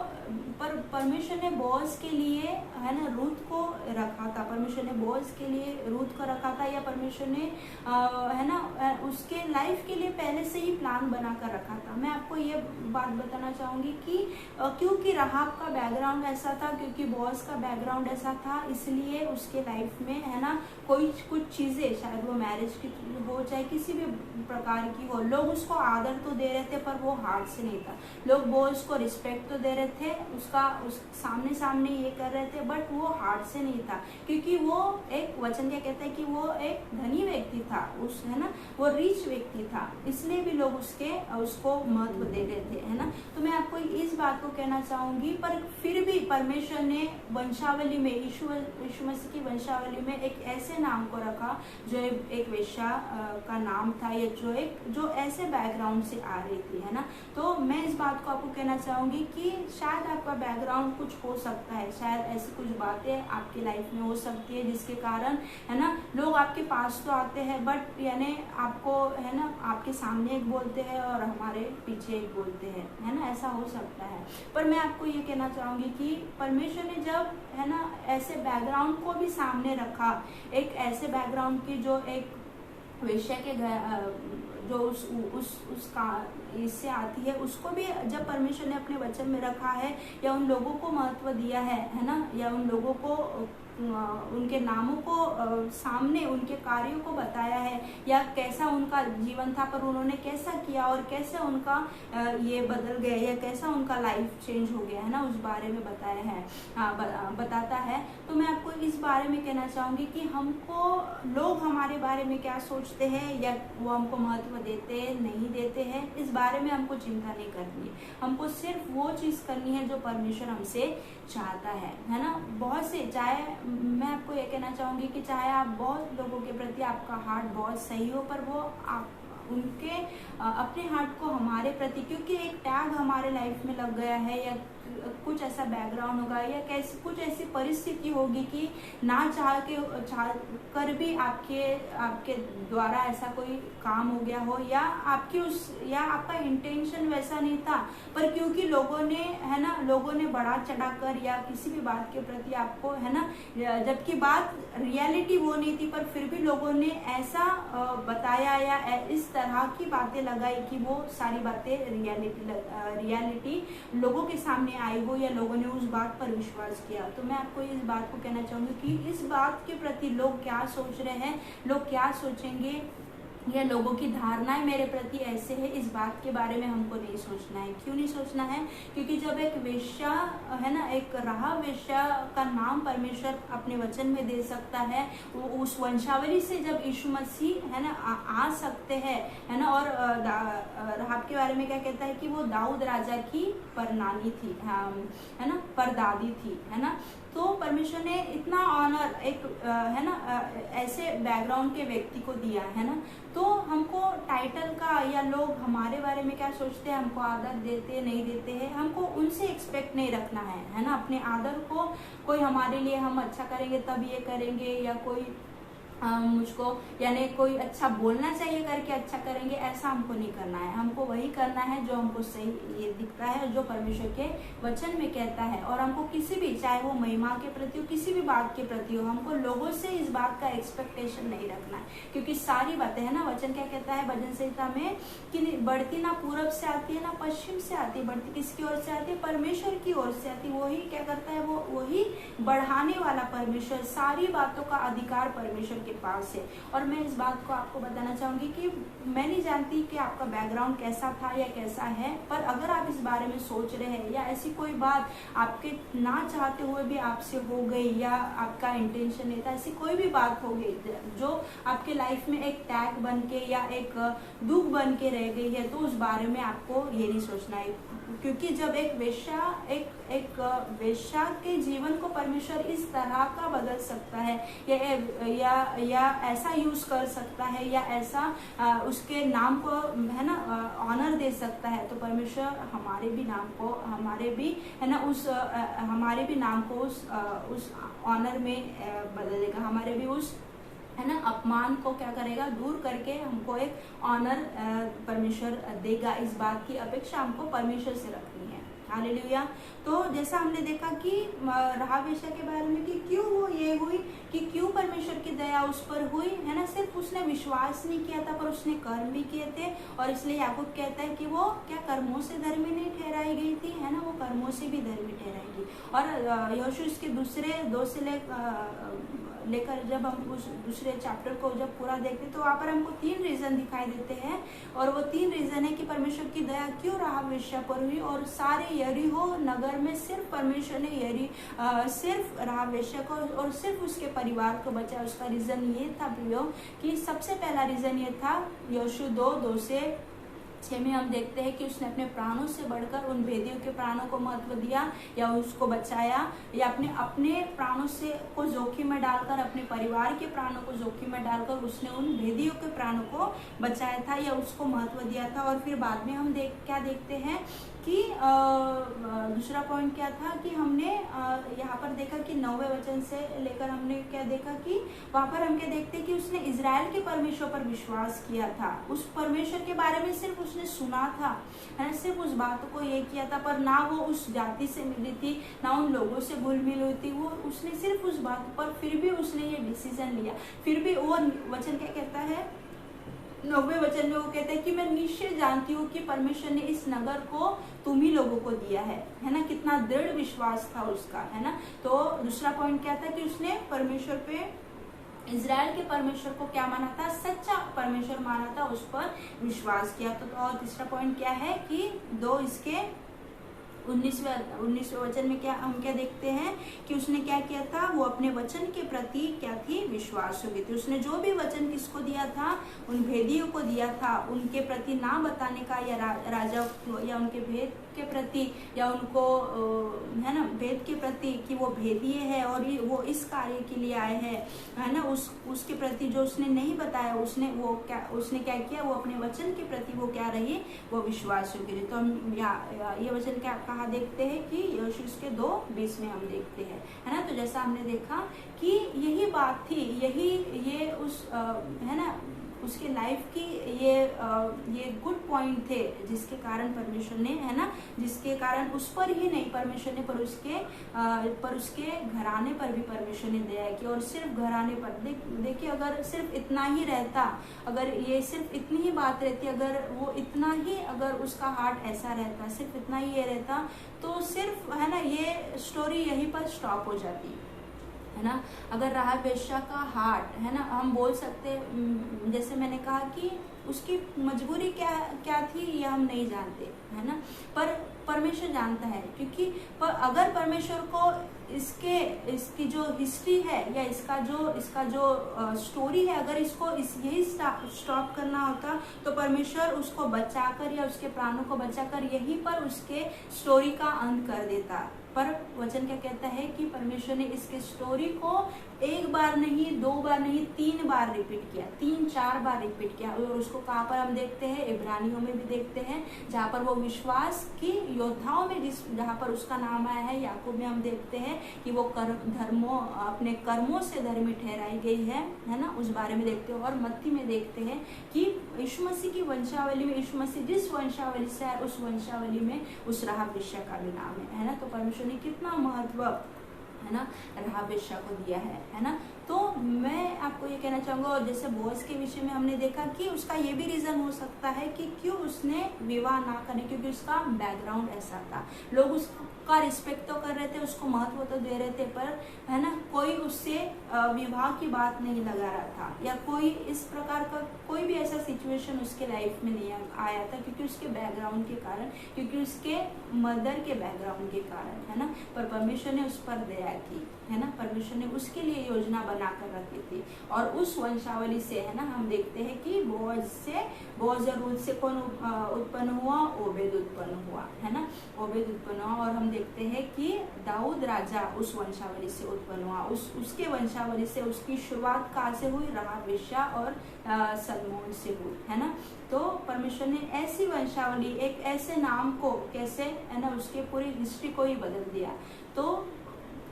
परमेश्वर ने बोअज के लिए, है ना, रूथ को रखा था, परमेश्वर ने बोअज के लिए रूथ को रखा था, या परमेश्वर ने है ना उसके लाइफ के लिए पहले से ही प्लान बना कर रखा था। मैं आपको ये बात बताना चाहूंगी कि क्योंकि राहाब का बैकग्राउंड ऐसा था, क्योंकि बोअज का बैकग्राउंड ऐसा था, इसलिए उसके लाइफ में, है ना, कुछ चीजें, शायद वो मैरिज की हो चाहे किसी भी प्रकार की हो, लोग उसको आदर तो दे रहे थे पर वो हार्ट से नहीं था। लोग बोअज को रिस्पेक्ट तो दे रहे थे, उस सामने सामने ये कर रहे थे, बट वो हार्ट से नहीं था, क्योंकि वो एक वचन क्या कहता है कि वो एक धनी व्यक्ति था, उस है ना, वो रिच व्यक्ति था, इसलिए भी लोग उसको महत्व दे रहे थे, है ना। तो मैं आपको इस बात को कहना चाहूंगी, पर फिर भी परमेश्वर ने वंशावली में, यीशु मसीह की वंशावली में एक ऐसे नाम को रखा जो एक वेश्या का नाम था, या जो ऐसे बैकग्राउंड से आ रही थी, है ना। तो मैं इस बात को आपको कहना चाहूंगी कि शायद आपका बैकग्राउंड कुछ हो सकता है, शायद ऐसी कुछ बातें आपकी लाइफ में हो सकती है जिसके कारण, है ना, लोग आपके पास तो आते हैं, बट यानी आपको, है ना, आपके सामने एक बोलते हैं और हमारे पीछे एक बोलते हैं, है ना, ऐसा हो सकता है। पर मैं आपको ये कहना चाहूंगी कि परमेश्वर ने जब, है ना, ऐसे बैकग्राउंड को भी सामने रखा, एक ऐसे बैकग्राउंड की जो एक वेश्या के जो उसका इससे आती है, उसको भी जब परमेश्वर ने अपने वचन में रखा है, या उन लोगों को महत्व दिया है ना, या उन लोगों को उनके नामों को सामने, उनके कार्यों को बताया है, या कैसा उनका जीवन था, पर उन्होंने कैसा किया और कैसे उनका ये बदल गया, या कैसा उनका लाइफ चेंज हो गया, है ना, उस बारे में बताया है, बताता है। तो मैं आपको इस बारे में कहना चाहूंगी कि हमको लोग हमारे बारे में क्या सोचते हैं, या वो हमको महत्व देते नहीं देते हैं, इस बारे में हमको चिंता नहीं करनी है। हमको सिर्फ वो चीज करनी है जो परमेश्वर हमसे चाहता है ना। बहुत से, चाहे मैं आपको ये कहना चाहूंगी कि चाहे आप बहुत लोगों के प्रति आपका हार्ट बहुत सही हो, पर वो आप उनके अपने हार्ट को हमारे प्रति, क्योंकि एक टैग हमारे लाइफ में लग गया है, या कुछ ऐसा बैकग्राउंड होगा, या कैसी कुछ ऐसी परिस्थिति होगी कि ना चाह कर भी आपके द्वारा ऐसा कोई काम हो गया हो, या आपका इंटेंशन वैसा नहीं था, पर क्योंकि लोगों ने, है ना, लोगों ने बढ़ा चढ़ाकर या किसी भी बात के प्रति आपको, है ना, जबकि बात रियलिटी वो नहीं थी, पर फिर भी लोगों ने ऐसा बताया या इस तरह की बातें लगाई कि वो सारी बातें रियलिटी लोगों के सामने आई हो, या लोगों ने उस बात पर विश्वास किया। तो मैं आपको इस बात को कहना चाहूंगी कि इस बात के प्रति लोग क्या सोच रहे हैं, लोग क्या सोचेंगे, या लोगों की धारणाएं मेरे प्रति ऐसे है, इस बात के बारे में हमको नहीं सोचना है। क्यों नहीं सोचना है? क्योंकि जब एक वेश्या, है ना, एक राहाब वेश्या का नाम परमेश्वर अपने वचन में दे सकता है, उस वंशावली से जब यीशु मसीह, है ना, आ सकते हैं, है ना। और राहाब के बारे में क्या कहता है कि वो दाऊद राजा की परनानी थी, है ना, परदादी थी, है ना। तो परमेश्वर ने इतना ऑनर एक, है ना, ऐसे बैकग्राउंड के व्यक्ति को दिया, है ना। तो हमको टाइटल का, या लोग हमारे बारे में क्या सोचते हैं, हमको आदर देते नहीं देते हैं, हमको उनसे एक्सपेक्ट नहीं रखना है ना। अपने आदर को कोई हमारे लिए हम अच्छा करेंगे तब ये करेंगे, या कोई मुझको, यानी कोई अच्छा बोलना चाहिए करके अच्छा करेंगे, ऐसा हमको नहीं करना है। हमको वही करना है जो हमको सही ये दिखता है, जो परमेश्वर के वचन में कहता है। और हमको किसी भी, चाहे वो महिमा के प्रति हो, किसी भी बात के प्रति हो, हमको लोगों से इस बात का एक्सपेक्टेशन नहीं रखना है, क्योंकि सारी बातें, है ना, वचन क्या कहता है भजन संहिता में कि बढ़ती ना पूरब से आती है ना पश्चिम से आती है, बढ़ती किसकी ओर से आती है? परमेश्वर की ओर से आती है। वही क्या करता है, वो वही बढ़ाने वाला परमेश्वर, सारी बातों का अधिकार परमेश्वर के पास है। और मैं इस बात को आपको बताना चाहूंगी कि मैं नहीं जानती कि आपका बैकग्राउंड कैसा था या कैसा है, पर अगर आप इस बारे में सोच रहे हैं, या ऐसी कोई बात आपके ना चाहते हुए भी आपसे हो गई, या आपका इंटेंशन नहीं था, ऐसी कोई भी बात हो गई जो आपके लाइफ में एक टैग बन के या एक दुख बन के रह गई है, तो उस बारे में आपको ये नहीं सोचना है। क्योंकि जब एक वेश्या के जीवन को परमेश्वर इस तरह का बदल सकता है, या ऐसा यूज कर सकता है, या ऐसा उसके नाम को, है ना, ऑनर दे सकता है, तो परमेश्वर हमारे भी नाम को, हमारे भी, है ना, हमारे भी नाम को उस ऑनर में बदलेगा, हमारे भी उस, है ना, अपमान को क्या करेगा, दूर करके हमको एक ऑनर परमेश्वर देगा। इस बात की अपेक्षा हमको परमेश्वर से रखनी है। हालेलुया। तो जैसा हमने देखा कि राहाब वेश्या के बारे में कि क्यों वो ये हुई, कि क्यों परमेश्वर की दया उस पर हुई, है ना। सिर्फ उसने विश्वास नहीं किया था, पर उसने कर्म भी किए थे, और इसलिए याकूब कहता है कि वो क्या कर्मों से धर्मी नहीं ठहराई गई थी, है ना, वो कर्मों से भी धर्मी ठहराएगी। और यहोशू इसके दूसरे 2 से लेकर जब हम उस दूसरे चैप्टर को जब पूरा देखते तो वहाँ पर हमको 3 रीजन दिखाई देते हैं, और वो 3 रीजन है कि परमेश्वर की दया क्यों राहाब वेश्या पर हुई, और सारे यरीहो नगर में सिर्फ परमेश्वर ने सिर्फ राहाब वेश्या को और सिर्फ उसके परिवार को बचाया। उसका रीजन ये था प्रियो कि सबसे पहला रीजन ये था, यहोशू 2:2-6 में हम देखते हैं कि उसने अपने प्राणों से बढ़कर उन भेदियों के प्राणों को महत्व दिया या उसको बचाया, या अपने प्राणों से को जोखिम में डालकर, अपने परिवार के प्राणों को जोखिम में डालकर उसने उन भेदियों के प्राणों को बचाया था या उसको महत्व दिया था। और फिर बाद में हम क्या देखते हैं कि दूसरा पॉइंट क्या था कि हमने यहाँ पर देखा कि 9वें वचन से लेकर हमने क्या देखा कि वहां पर हम क्या देखते हैं कि उसने इजराइल के परमेश्वर पर विश्वास किया था। उस परमेश्वर के बारे में सिर्फ उसने सुना था, है, सिर्फ उस बात को ये किया था, पर ना वो उस जाति से मिली थी, ना उन लोगों से घुल मिल हुई थी। वो उसने सिर्फ उस बात पर, फिर भी उसने ये डिसीजन लिया। फिर भी वो वचन क्या कहता है, 9वें वचन में वो कहते हैं कि मैं निश्चय जानती हूँ कि परमेश्वर ने इस नगर को तुम ही लोगों को दिया है ना। कितना दृढ़ विश्वास था उसका, है ना। तो दूसरा पॉइंट क्या था कि उसने परमेश्वर पे, इजराइल के परमेश्वर को क्या माना था, सच्चा परमेश्वर माना था, उस पर विश्वास किया। तो और तीसरा पॉइंट क्या है कि 2 इसके 19वें वचन में क्या हम क्या देखते हैं कि उसने क्या किया था, वो अपने वचन के प्रति क्या थी, विश्वास हो गई थी। उसने जो भी वचन किसको दिया था, उन भेदियों को दिया था, उनके प्रति ना बताने का, या राजा या उनके भेद के प्रति, या उनको है ना भेद के प्रति कि वो भेदिए है और वो इस कार्य के लिए आए हैं, है ना, उसके प्रति जो उसने नहीं बताया, उसने क्या किया, वो अपने वचन के प्रति वो क्या रही, वो विश्वास हो गई। तो हम ये वचन क्या कहा देखते हैं कि यहोशू के 2:20 में हम देखते हैं, है ना। तो जैसा हमने देखा कि यही बात थी, ये उस है ना उसके लाइफ की ये गुड पॉइंट थे जिसके कारण परमेश्वर ने, है ना, जिसके कारण उस पर ही नहीं परमेश्वर ने पर उसके घराने पर भी परमेश्वर ने दया की। और सिर्फ घराने पर देखिए, अगर सिर्फ इतना ही रहता, अगर ये सिर्फ इतनी ही बात रहती, अगर वो इतना ही, अगर उसका हार्ट ऐसा रहता, सिर्फ इतना ही ये रहता, तो सिर्फ है ना ये स्टोरी यहीं पर स्टॉप हो जाती, है ना। अगर राहाब वेश्या का हार्ट, है ना, हम बोल सकते, जैसे मैंने कहा कि उसकी मजबूरी क्या थी ये हम नहीं जानते, है ना, पर परमेश्वर जानता है। क्योंकि अगर परमेश्वर को इसकी जो हिस्ट्री है या इसका जो स्टोरी है, अगर इसको यही स्टॉप करना होता तो परमेश्वर उसको बचाकर या उसके प्राणों को बचाकर यहीं पर उसके स्टोरी का अंत कर देता। पर वचन क्या कहता है कि परमेश्वर ने इसके स्टोरी को 1 बार नहीं, 2 बार नहीं, 3 बार रिपीट किया, 3-4 बार रिपीट किया। और उसको कहाँ पर हम देखते हैं, इब्रानियों में भी देखते हैं, जहाँ पर वो विश्वास की योद्धाओं में जहाँ पर उसका नाम आया है। याकूब में हम देखते हैं कि वो अपने कर्मों से धर्मी ठहराई गई है ना, उस बारे में देखते हैं। और मत्ती में देखते हैं कि यीशु मसीह की वंशावली में, यीशु मसीह जिस वंशावली से है उस वंशावली में उस राहाब वेश्या का भी नाम है ना। तो परमेश्वर ने कितना महत्व, है ना, राहाब वेश्या को दिया है ना। तो मैं आपको ये कहना चाहूंगा। और जैसे बोअज के विषय में हमने देखा कि उसका ये भी रीजन हो सकता है कि क्यों उसने विवाह ना करे, क्योंकि उसका बैकग्राउंड ऐसा था। लोग उसका रिस्पेक्ट तो कर रहे थे, उसको महत्व तो दे रहे थे, पर है ना कोई उससे विवाह की बात नहीं लगा रहा था, या कोई इस प्रकार का कोई भी ऐसा सिचुएशन उसके लाइफ में नहीं आया था, क्योंकि उसके बैकग्राउंड के कारण, क्योंकि उसके मदर के बैकग्राउंड के कारण, है ना। पर परमेश्वर ने उस पर दया की, है ना, परमेश्वर ने उसके लिए योजना बना कर रखी थी। और उस वंशावली से, है ना, हम देखते हैं कि बोअज और रूथ से कौन उत्पन्न हुआ, ओबेद उत्पन्न हुआ, है ना, ओबेद उत्पन्न हुआ। और हम देखते हैं कि दाऊद राजा उस वंशावली से उत्पन्न हुआ। उसके वंशावली से उसकी शुरुआत कहाँ से हुई, राहाब वेश्या और सलमोन से हुई, है ना। तो परमेश्वर ने ऐसी वंशावली, एक ऐसे नाम को कैसे, है ना, उसके पूरी हिस्ट्री को ही बदल दिया। तो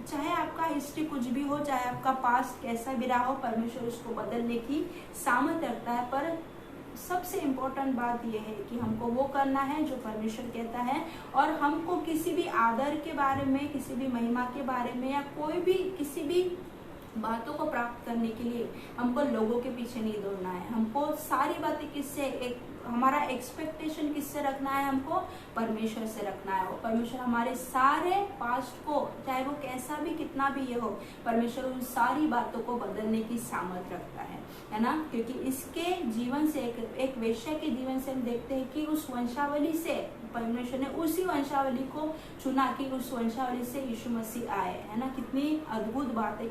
चाहे आपका हिस्ट्री कुछ भी हो, चाहे आपका पास्ट कैसा भी रहा हो, परमेश्वर उसको बदलने की सामर्थ्य रखता है। पर सबसे इम्पोर्टेंट बात यह है कि हमको वो करना है जो परमेश्वर कहता है, और हमको किसी भी आदर के बारे में, किसी भी महिमा के बारे में, या कोई भी किसी भी बातों को प्राप्त करने के लिए हमको लोगों के पीछे नहीं दौड़ना है। हमको सारी बातें किससे, एक हमारा एक्सपेक्टेशन किससे रखना है, हमको परमेश्वर से रखना है। वो परमेश्वर हमारे सारे पास्ट को, चाहे वो कैसा भी कितना भी ये हो, परमेश्वर उन सारी बातों को बदलने की सामर्थ्य रखता है ना। क्योंकि इसके जीवन से, एक वेश्या के जीवन से हम देखते हैं कि उस वंशावली से परमेश्वर ने उसी वंशावली को चुना कि उस वंशावली से यीशु मसीह आए, है ना। कितनी अद्भुत बात है,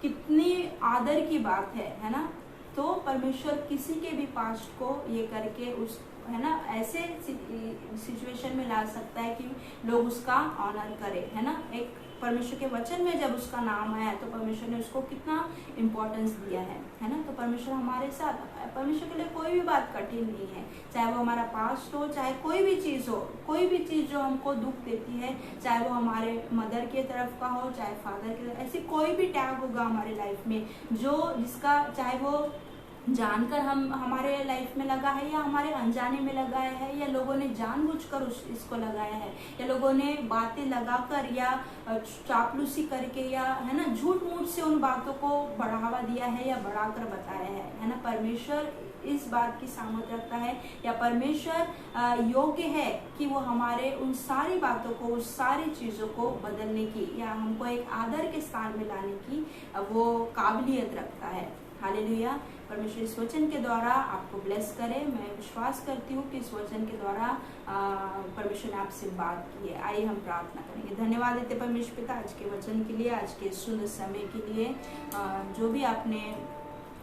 कितनी आदर की बात है ना। तो परमेश्वर किसी के भी पास्ट को ये करके उस, है ना, ऐसे सिचुएशन में ला सकता है कि लोग उसका ऑनर करें, है ना। एक परमेश्वर के वचन में जब उसका नाम आया तो परमेश्वर ने उसको कितना इम्पोर्टेंस दिया है ना। तो परमेश्वर हमारे साथ, परमेश्वर के लिए कोई भी बात कठिन नहीं है, चाहे वो हमारा पास्ट हो, चाहे कोई भी चीज हो, कोई भी चीज जो हमको दुख देती है, चाहे वो हमारे मदर की तरफ का हो, चाहे फादर की तरफ, ऐसी कोई भी टैग होगा हमारे लाइफ में जो जिसका, चाहे वो जानकर हमारे लाइफ में लगा है या हमारे अनजाने में लगाया है, या लोगों ने जानबूझकर इसको लगाया है, या लोगों ने बातें लगाकर या चापलूसी करके या, है ना, झूठ मूठ से उन बातों को बढ़ावा दिया है या बढ़ाकर बताया है ना। परमेश्वर इस बात की सामर्थ्य रखता है, या परमेश्वर योग्य है कि वो हमारे उन सारी बातों को, उस सारी चीजों को बदलने की या हमको एक आदर के स्थान में लाने की वो काबिलियत रखता है। हालेलुया। परमेश्वर इस वचन के द्वारा आपको ब्लेस करे। मैं विश्वास करती हूँ कि इस वचन के द्वारा परमेश्वर ने आपसे बात की है। आइए हम प्रार्थना करेंगे। धन्यवाद देते परमेश्वर पिता आज के वचन के लिए, आज के सुंदर समय के लिए, जो भी आपने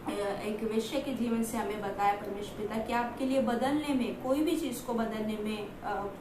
एक वेश्या के जीवन से हमें बताया परमेश्वर पिता कि आपके लिए बदलने में, कोई भी चीज को बदलने में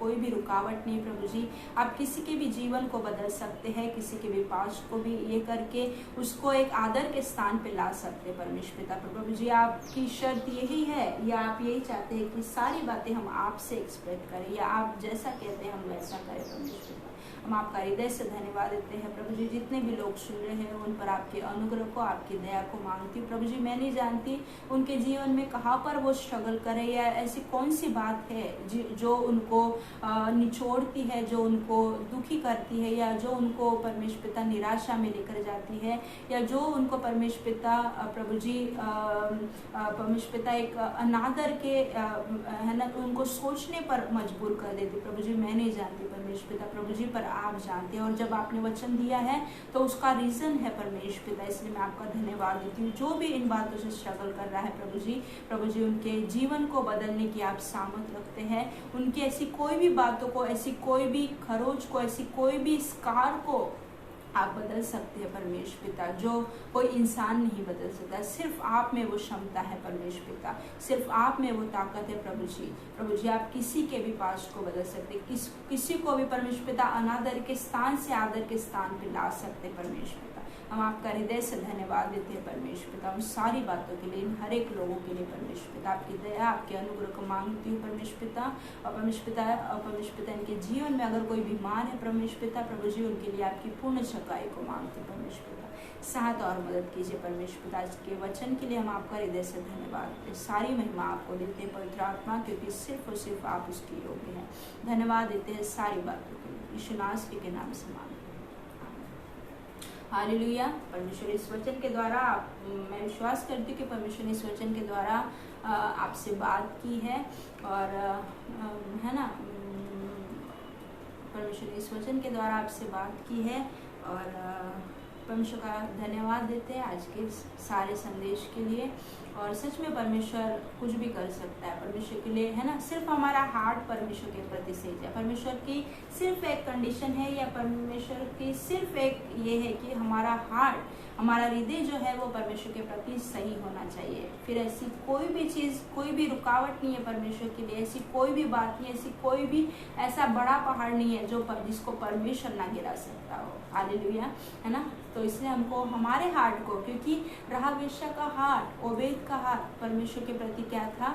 कोई भी रुकावट नहीं प्रभु जी। आप किसी के भी जीवन को बदल सकते हैं, किसी के भी पास्ट को भी ये करके उसको एक आदर के स्थान पे ला सकते हैं परमेश्वर पिता। प्रभु जी आपकी शर्त यही है, या आप यही चाहते हैं कि सारी बातें हम आपसे एक्सपेक्ट करें, या आप जैसा कहते हैं हम वैसा करें परमेश्वर पिता। हम आपका हृदय से धन्यवाद देते हैं प्रभु जी। जितने भी लोग सुन रहे हैं उन पर आपके अनुग्रह को, आपकी दया को मांगती हूँ प्रभु जी। मैं नहीं जानती उनके जीवन में कहाँ पर वो स्ट्रगल करे, या ऐसी कौन सी बात है जो उनको निचोड़ती है, जो उनको दुखी करती है, या जो उनको परमेश्वर पिता निराशा में लेकर जाती है, या जो उनको परमेश्वर पिता प्रभु जी परमेश्वर पिता एक अनादर के, है ना, उनको सोचने पर मजबूर कर देती प्रभु जी। मैं नहीं जानती परमेश्वर पिता प्रभु जी, पर आप जानते हैं, और जब आपने वचन दिया है तो उसका रीजन है परमेश्वर पिता। इसलिए मैं आपका धन्यवाद देती हूँ। जो भी इन बातों से स्ट्रगल कर रहा है प्रभु जी उनके जीवन को बदलने की आप सामर्थ रखते हैं। उनकी ऐसी कोई भी बातों को, ऐसी कोई भी खरोच को, ऐसी कोई भी स्कार को आप बदल सकते हैं परमेश्वर पिता, जो कोई इंसान नहीं बदल सकता। सिर्फ आप में वो क्षमता है परमेश्वर पिता, सिर्फ आप में वो ताकत है प्रभु जी। आप किसी के भी पास्ट को बदल सकते, किसी को भी परमेश्वर पिता अनादर के स्थान से आदर के स्थान पे ला सकते परमेश्वर पिता। हम आपका हृदय से धन्यवाद देते हैं परमेश्वर पिता उन सारी बातों के लिए, इन हर एक लोगों के लिए परमेश्वर पिता। आपकी दया, आपके अनुग्रह को मांगती हूँ परमेश्वर पिता। और परमेश्वर पिता इनके जीवन में अगर कोई बीमार है परमेश्वर पिता प्रभु जी, उनके लिए आपकी पूर्ण चंगाई को मांगते परमेश्वर पिता। सहायता और मदद कीजिए परमेश्वर पिता। आज के वचन के लिए हम आपका हृदय से धन्यवाद देते, सारी महिमा आपको देते हैं पवित्र आत्मा, क्योंकि सिर्फ और सिर्फ आप उसकी योग्य हैं। धन्यवाद देते हैं सारी बातों के लिए, यीशु नासरी के नाम से मांगते हैं। हालेलुया। परमेश्वर इस वचन के द्वारा, मैं विश्वास करती हूँ कि परमेश्वर ने इस वचन के द्वारा आपसे बात की है, और है ना, परमेश्वर ने इस वचन के द्वारा आपसे बात की है, और परमेश्वर का धन्यवाद देते हैं आज के सारे संदेश के लिए। और सच में परमेश्वर कुछ भी कर सकता है परमेश्वर के लिए, है ना। सिर्फ हमारा हार्ट परमेश्वर के प्रति सही है। परमेश्वर की सिर्फ एक कंडीशन है, या परमेश्वर की सिर्फ एक ये है कि हमारा हार्ट, हमारा हृदय जो है वो परमेश्वर के प्रति सही होना चाहिए। फिर ऐसी कोई भी चीज, कोई भी रुकावट नहीं है परमेश्वर के लिए, ऐसी कोई भी बात नहीं, ऐसी कोई भी ऐसा बड़ा पहाड़ नहीं है जो जिसको परमेश्वर ना गिरा सकता हो। हालेलुया, है ना। तो इसलिए हमको हमारे हार्ट को, क्योंकि राहाब वेश्या का हार्ट, ओबेद का हार्ट परमेश्वर के प्रति क्या था,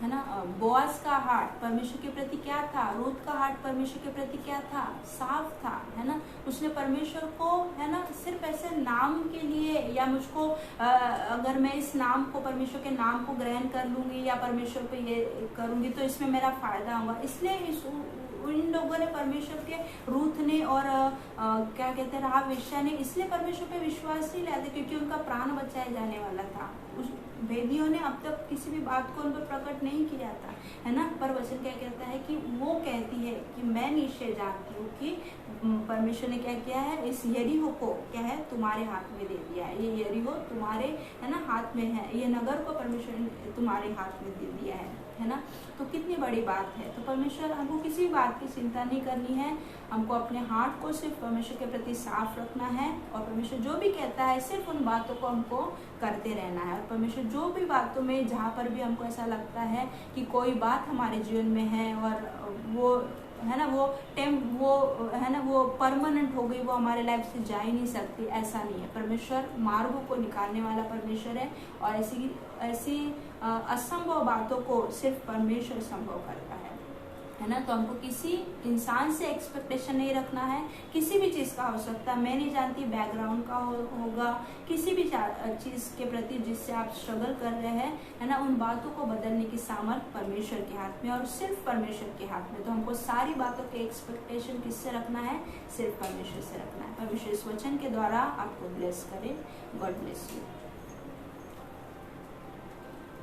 है ना। बोआज का हार्ट परमेश्वर के प्रति क्या था, रूत का हार्ट परमेश्वर के प्रति क्या था, साफ था, है ना। उसने परमेश्वर को, है ना, सिर्फ ऐसे नाम के लिए, या मुझको अगर मैं इस नाम को, परमेश्वर के नाम को ग्रहण कर लूंगी या परमेश्वर पे ये करूंगी तो इसमें मेरा फायदा होगा, इसलिए इन लोगों ने, परमेश्वर के रूथ ने और क्या कहते हैं राहाब वेश्या ने, इसलिए परमेश्वर पे विश्वास नहीं लाते क्योंकि उनका प्राण बचाया जाने वाला था। वेदियों ने अब तक किसी भी बात को उन पर प्रकट नहीं किया था, है ना। पर वचन क्या कहता है कि वो कहती है कि मैं निश्चय जानती हूँ कि परमेश्वर ने क्या किया है, इस यरीहो को क्या है तुम्हारे हाथ में दे दिया है। ये यरीहो तुम्हारे है ना हाथ में है, ये नगर को परमेश्वर ने तुम्हारे हाथ में दे दिया है ना। तो कितनी बड़ी बात है। तो परमेश्वर, हमको किसी बात की चिंता नहीं करनी है, हमको अपने हार्ट को सिर्फ परमेश्वर के प्रति साफ रखना है और परमेश्वर जो भी कहता है सिर्फ उन बातों को हमको करते रहना है। और परमेश्वर जो भी बातों में, जहाँ पर भी हमको ऐसा लगता है कि कोई बात हमारे जीवन में है और वो है ना वो है ना वो परमानेंट हो गई, वो हमारे लाइफ से जा ही नहीं सकती, ऐसा नहीं है। परमेश्वर मार्गों को निकालने वाला परमेश्वर है और ऐसी असंभव बातों को सिर्फ परमेश्वर संभव करता है ना। तो हमको किसी इंसान से एक्सपेक्टेशन नहीं रखना है, किसी भी चीज का हो सकता है, मैं नहीं जानती बैकग्राउंड का होगा, किसी भी चीज के प्रति जिससे आप स्ट्रगल कर रहे हैं, है ना, उन बातों को बदलने की सामर्थ परमेश्वर के हाथ में और सिर्फ परमेश्वर के हाथ में। तो हमको सारी बातों के एक्सपेक्टेशन किससे रखना है, सिर्फ परमेश्वर से रखना है। परमेश्वर इस वचन के द्वारा आपको ब्लेस करे। God bless you.